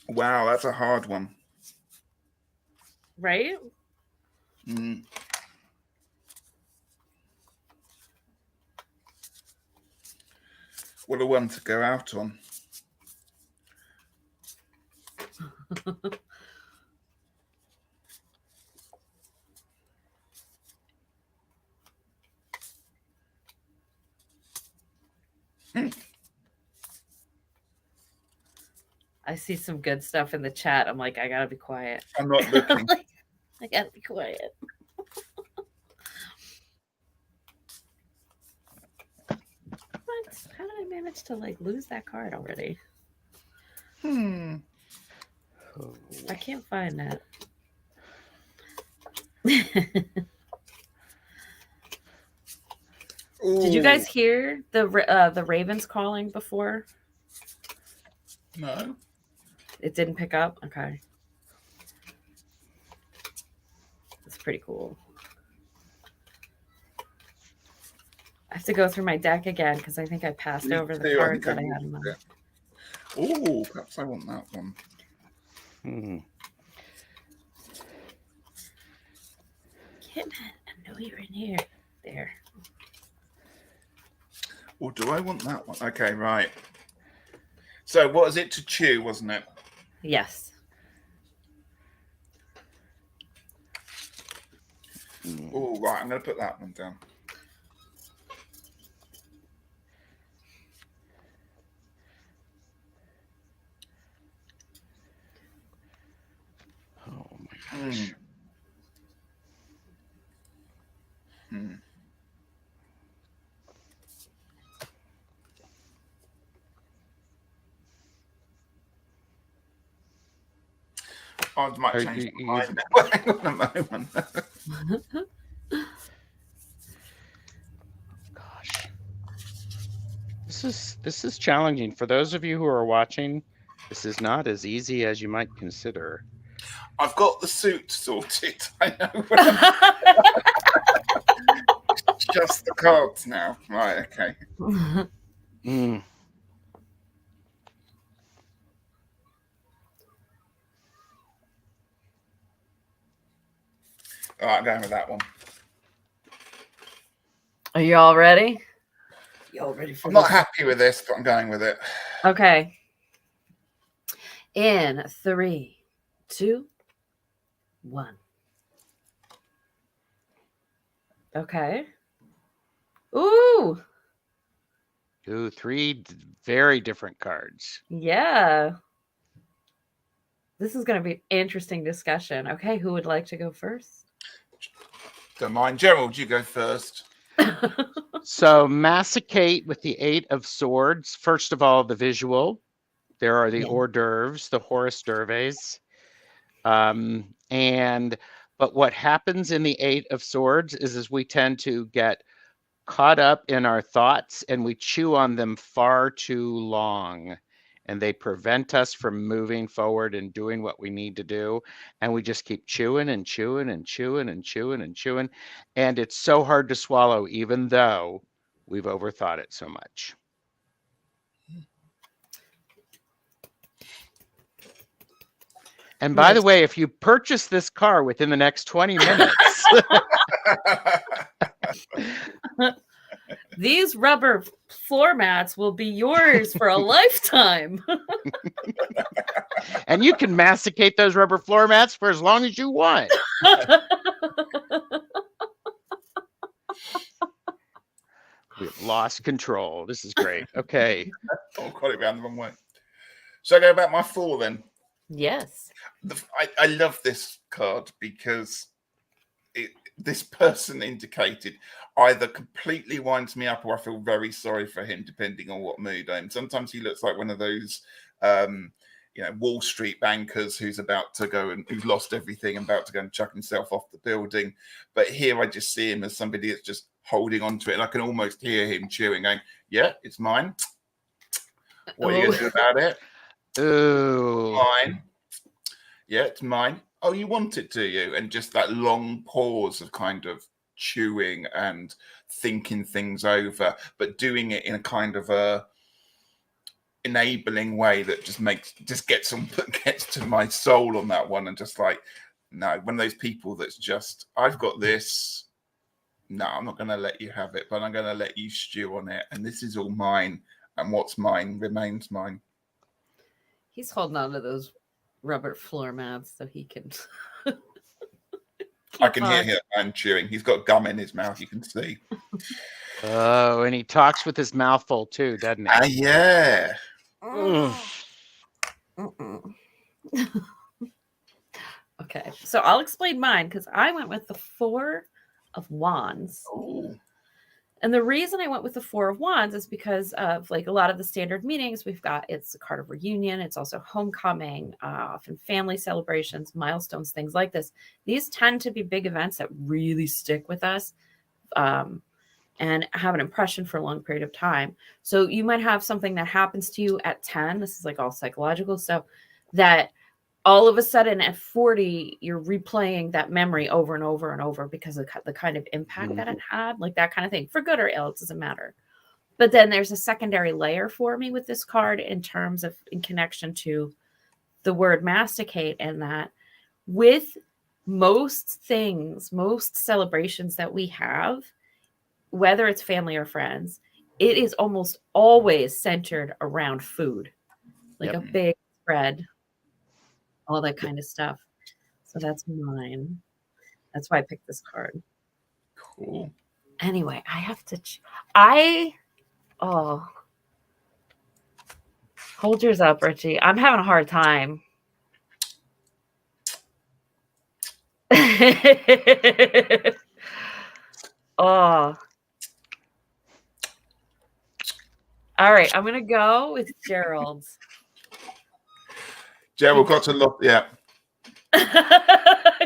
Wow, that's a hard one. Right? Mm. What a one to go out on. I see some good stuff in the chat. I'm like, I gotta be quiet. I'm not looking. I gotta be quiet. What? How did I manage to like lose that card already? I can't find that. Did you guys hear the ravens calling before? No. It didn't pick up? Okay. It's pretty cool. I have to go through my deck again because I think I passed over the cards that I had in mind. Oh, perhaps I want that one. Kitten, I know you're in here. There. Or do I want that one? Okay, right. So what is it to chew, wasn't it? Yes. Oh, right. I'm going to put that one down. Oh my gosh. I might Are change you my mind now. Hang on a moment. Gosh. This is challenging. For those of you who are watching, this is not as easy as you might consider. I've got the suit sorted. I know. Just the cards now. Right, okay. All right, I'm going with that one. Are you all ready? You all ready for I'm this? not happy with this, but I'm going with it. Okay. In 3, 2, 1. Okay. Ooh. Ooh, three very different cards. Yeah. This is going to be an interesting discussion. Okay, who would like to go first? Don't mind. Gerald, you go first. So masticate with the 8 of swords. First of all, the visual. There are the hors d'oeuvres, the hors d'oeuvres. But what happens in the 8 of swords is we tend to get caught up in our thoughts and we chew on them far too long. And they prevent us from moving forward and doing what we need to do. And we just keep chewing and chewing and chewing and chewing and chewing. And it's so hard to swallow, even though we've overthought it so much. And by the way, if you purchase this car within the next 20 minutes, these rubber floor mats will be yours for a lifetime. And you can masticate those rubber floor mats for as long as you want. We've lost control. This is great. Okay. Oh, got it round the wrong way. So I go about my 4 then. Yes. I love this card because this person indicated either completely winds me up or I feel very sorry for him, depending on what mood I'm in. Sometimes he looks like one of those, Wall Street bankers who's about to go and who's lost everything and about to go and chuck himself off the building. But here I just see him as somebody that's just holding on to it. And I can almost hear him chewing, going, yeah, it's mine. What are you going to do about it? Ooh. Mine. Yeah, it's mine. Oh, you want it, do you? And just that long pause of kind of chewing and thinking things over, but doing it in a kind of a enabling way that just gets to my soul on that one. And just like, no, one of those people that's just, I've got this. No, I'm not going to let you have it, but I'm going to let you stew on it. And this is all mine. And what's mine remains mine. He's holding on to those rubber floor mats so he can. I can hear him chewing. He's got gum in his mouth. You can see. Oh, and he talks with his mouth full too, doesn't he? Yeah. Okay, so I'll explain mine because I went with the 4 of Wands. Ooh. And the reason I went with the 4 of Wands is because of like a lot of the standard meanings we've got. It's a card of reunion. It's also homecoming, often family celebrations, milestones, things like this. These tend to be big events that really stick with us and have an impression for a long period of time. So you might have something that happens to you at 10. This is like all psychological stuff that all of a sudden at 40, you're replaying that memory over and over and over because of the kind of impact that it had, like that kind of thing, for good or ill, it doesn't matter. But then there's a secondary layer for me with this card in terms of in connection to the word masticate, and that with most things, most celebrations that we have, whether it's family or friends, it is almost always centered around food, like a big spread. All that kind of stuff. So that's mine. That's why I picked this card. Cool. Anyway, I have to. Hold yours up, Richie. I'm having a hard time. All right, I'm gonna go with Gerald's. Gerald got to look, yeah.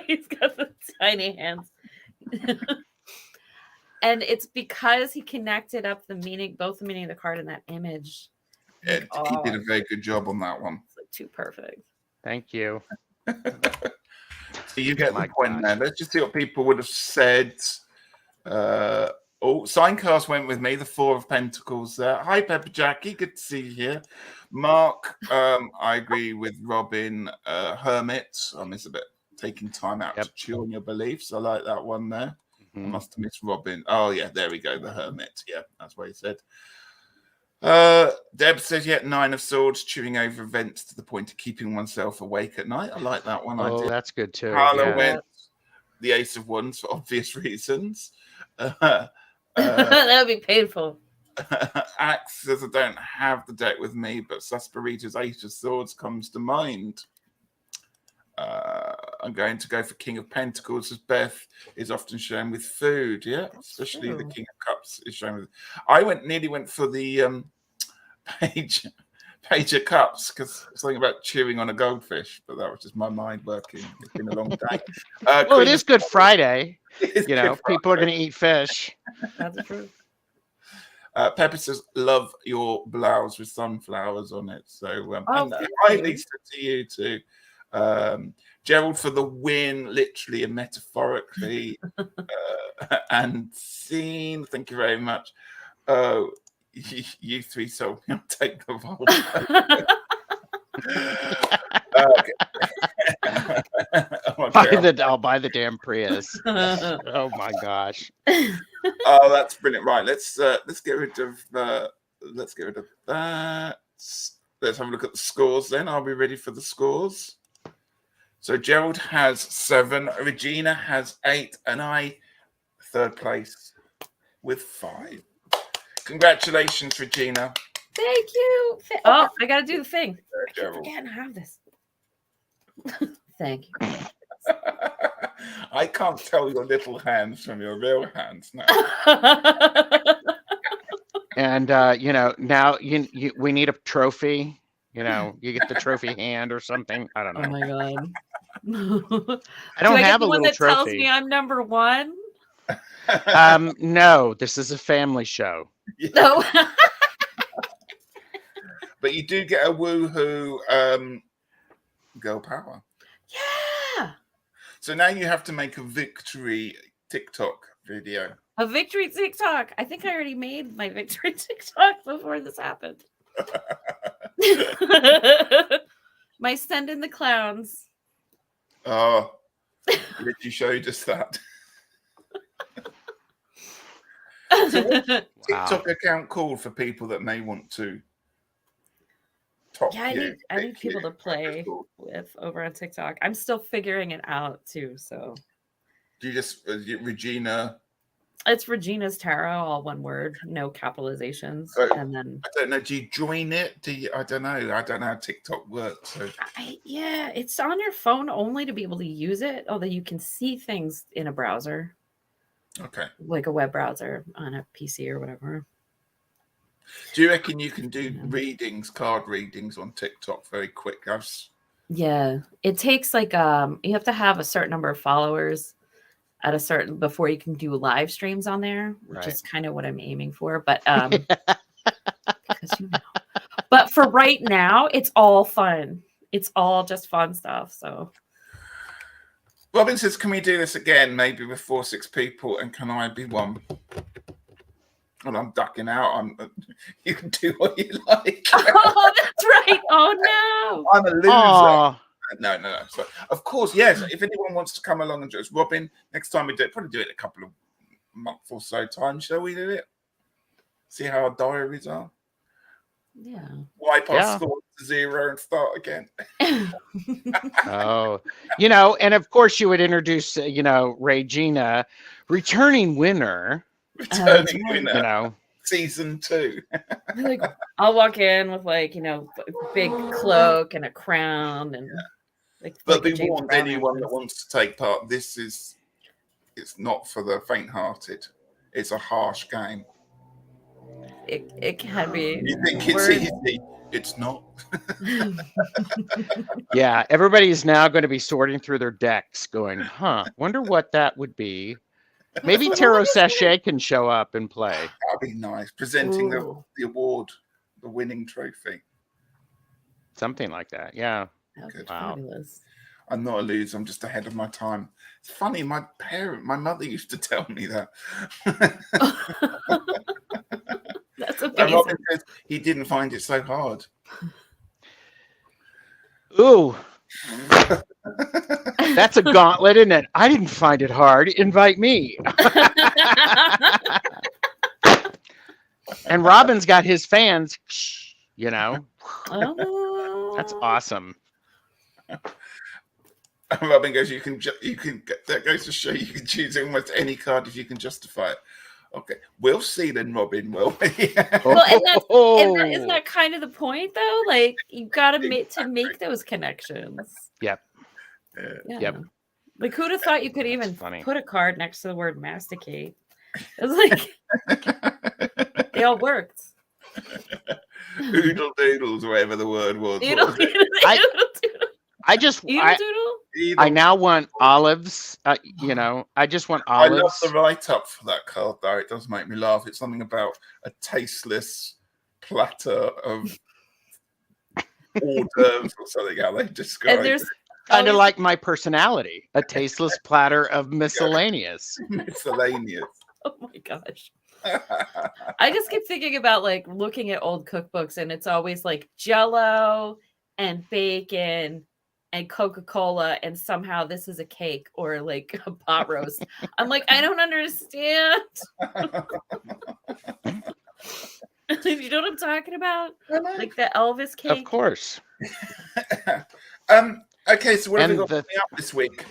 He's got the tiny hands. And it's because he connected up the meaning, both the meaning of the card and that image. He did a very good job on that one. It's like too perfect. Thank you. So you get the point there. Let's just see what people would have said. Signcast went with me, the 4 of Pentacles there. Hi, Pepper Jackie. Good to see you here. Mark, I agree with Robin. Hermit, I miss a bit taking time out to chew on your beliefs. I like that one there. I must have missed Robin. Oh, yeah, there we go. The Hermit. Yeah, that's what he said. Deb says, 9 of Swords, chewing over events to the point of keeping oneself awake at night. I like that one. Oh, that's good too. Carla went the Ace of Wands for obvious reasons. That would be painful. Axe says, I don't have the deck with me, but Susperita's Ace of Swords comes to mind. I'm going to go for King of Pentacles, as Beth is often shown with food. Yeah, especially the King of Cups is shown with. I nearly went for the Page of Cups because something about chewing on a goldfish, but that was just my mind working. It's been a long day. Well, it is Good Friday. People are going to eat fish. That's true. Pepper says, love your blouse with sunflowers on it. So, hi, Lisa, to you too. Gerald for the win, literally and metaphorically. And scene, thank you very much. You 3 sold me. I'll take the vault. I'll buy the damn Prius. Oh my gosh. Oh, that's brilliant. Right, let's get rid of that. let's have a look at the scores then. Are we ready for the scores? So Gerald has 7, Regina has 8, and I third place with 5. Congratulations, Regina. Thank you. Oh, I gotta do the thing. I keep Gerald. forgetting I have this. Thank you. I can't tell your little hands from your real hands now. And you know, now we need a trophy. You know, you get the trophy hand or something. I don't know. Oh my god. I don't Do I get have the a one little that tells trophy. me I'm number 1? No, this is a family show. Yeah. No. But you do get a woohoo girl power. Yeah. So now you have to make a victory TikTok video. A victory TikTok. I think I already made my victory TikTok before this happened. My send in the clowns. Oh, did you show just that? So what's Wow. TikTok account called for people that may want to top Yeah, you? I need pick people you? to play with over on TikTok. I'm still figuring it out too. So Do you just Regina? it's Regina's Tarot, all one word, no capitalizations. So- And then I don't know. Do you join it? Do you? I don't know. I don't know how TikTok works. So yeah, it's on your phone only to be able to use it, although you can see things in a browser, okay. like a web browser on a PC or whatever. Do you reckon you can do Yeah. readings, card readings on TikTok very quick? Yeah, it takes like you have to have a certain number of followers at a certain before you can do live streams on there, which Right. is kind of what I'm aiming for. But because but for right now, it's all fun. It's all just fun stuff. So Robin says, "Can we do this again? Maybe with 4, 6 people, and can I be one?" Well, I'm ducking out. You can do what you like. oh, that's right. Oh no. I'm a loser. Aw. No. So, of course, yes. If anyone wants to come along and just Robin, next time we do it, probably do it in a couple of months or so time. Shall we do it? See how our diaries are. Yeah. Wipe our Yeah. score to 0 and start again. Oh, you know, and of course you would introduce, you know, Regina, returning winner, Returning right. winner, you know. season 2. Like I'll walk in with like, you know, big cloak and a crown and But a be James warned, Brown anyone that entrance. wants to take part, it's not for the faint-hearted. It's a harsh game. It can be. You think it's We're- easy? It's not. Yeah, everybody's now going to be sorting through their decks going, wonder what that would be. Maybe What Tarot is it? Sachet can show up and play. That'd be nice. Presenting Ooh, the award, the winning trophy. Something like that. Yeah. that would be Wow. fabulous. I'm not a loser. I'm just ahead of my time. It's funny. My mother used to tell me that. That's And amazing. Robin says he didn't find it so hard. Ooh, that's a gauntlet, isn't it? I didn't find it hard. Invite me. And Robin's got his fans, you know. Oh. That's awesome. And Robin goes, you can. That goes to show you can choose almost any card if you can justify it. Okay, we'll see then, Robin. Will we? Well, and that's Oh. isn't that kind of the point though? Like you gotta make those connections. Yep. Yeah. Yep. Like who'd have thought you could That's even funny. put a card next to the word masticate? It's like they all worked. Oodle doodles, whatever the word was. Doodle, What was it? doodle, I just, doodle, doodle. I now want olives. You know, I just want I love olives. the write-up for that card, though. It does make me laugh. It's something about a tasteless platter of hors d'oeuvres or something. How they describe And there's Kind of always- like my personality, a tasteless platter of miscellaneous. it. Miscellaneous. oh my gosh. I just keep thinking about like looking at old cookbooks and it's always like Jell-O and bacon and Coca-Cola and somehow this is a cake or like a pot roast. I'm like, I don't understand. You know what I'm talking about? I know. Like the Elvis cake. Of course. Okay, so what have we And got the- coming up this week?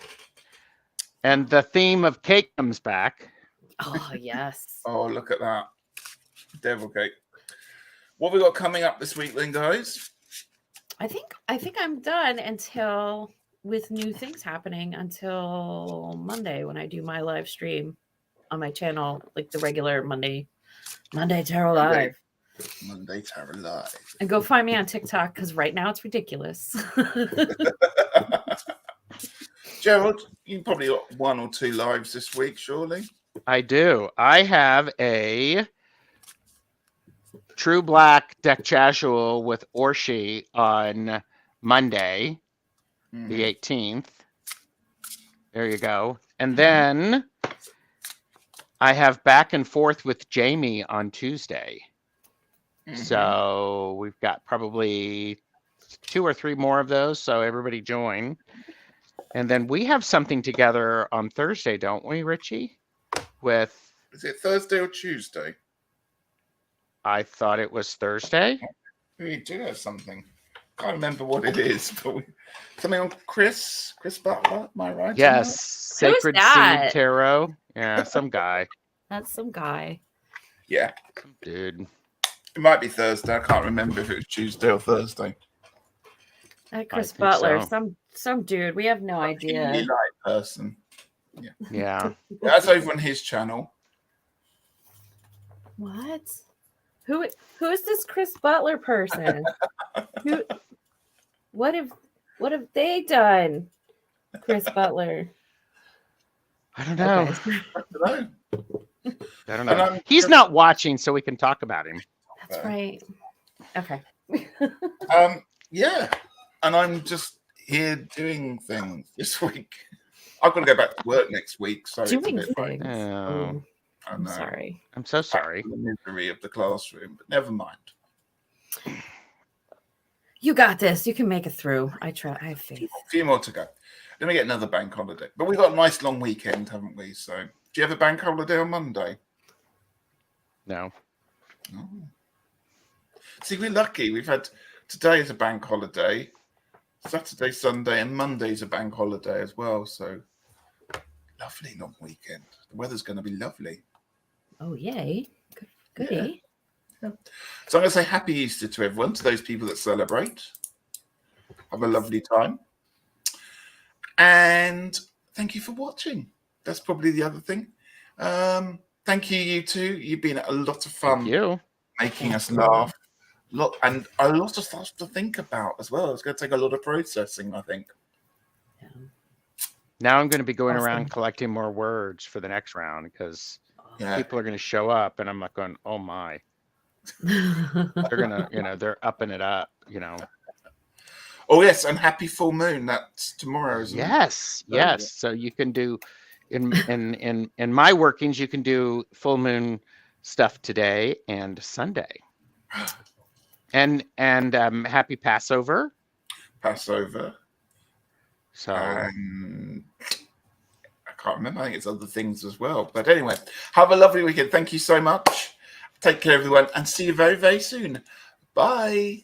And the theme of cake comes back. Oh yes. Oh, look at that. Devil cake. What have we got coming up this week then, guys? I think I'm done until with new things happening until Monday when I do my live stream on my channel, like the regular Monday Tarot Live. Monday Tarot Live. And go find me on TikTok because right now it's ridiculous. Gerald, you probably got 1 or 2 lives this week, surely. I do. I have a True Black deck casual with Orshi on Monday, the 18th. There you go. And then I have Back and Forth with Jamie on Tuesday. So we've got probably 2 or 3 more of those. So everybody join. And then we have something together on Thursday, don't we, Richie? With, Is it Thursday or Tuesday? I thought it was Thursday. We do have something. Can't remember what it is, but something on Chris Butler, am I right? on Yes, Who's Sacred that? Seed Tarot. Yeah, some guy. That's some guy. that? Yeah, Some dude. it might be Thursday. I can't remember if it was Tuesday or Thursday. That Chris think Butler, so. some dude. We have no Really idea. light person. Yeah. That's over on his channel. What? Who is this Chris Butler person? What have they done? Chris Butler. I don't know. Okay. I don't know. I don't And know. I'm He's just- not watching, so we can talk about him. That's right. Okay. Yeah, and I'm just here doing things this week. I've got to go back to work next week, so Doing it's a bit like, things. Oh, I I'm know. sorry. I'm so sorry. The misery of the classroom, but never mind. You got this. You can make it through. I have faith. A few more to go. Then we get another bank holiday, but we got a nice long weekend, haven't we? So, do you have a bank holiday on Monday? No. Oh. See, we're lucky. We've had today is a bank holiday, Saturday, Sunday, and Monday's a bank holiday as well. So, lovely long weekend. The weather's going to be lovely. Oh yay! Goody. So I'm going to say happy Easter to everyone, to those people that celebrate. Have a lovely time. And thank you for watching. That's probably the other thing. Thank you, you two. You've been a lot of fun Thank you. making us laugh. And a lot of stuff to think about as well. It's going to take a lot of processing, I think. Yeah. Now I'm going to be going Awesome. around collecting more words for the next round because Yeah. people are going to show up and I'm not going, oh my. They're going to, they're upping it up, Oh, yes. And happy full moon. That's tomorrow, isn't it? Yes, Very good. yes. So you can do in my workings, you can do full moon stuff today and Sunday. And happy Passover. Passover. So I can't remember. I think it's other things as well. But anyway, have a lovely weekend. Thank you so much. Take care, everyone, and see you very, very soon. Bye.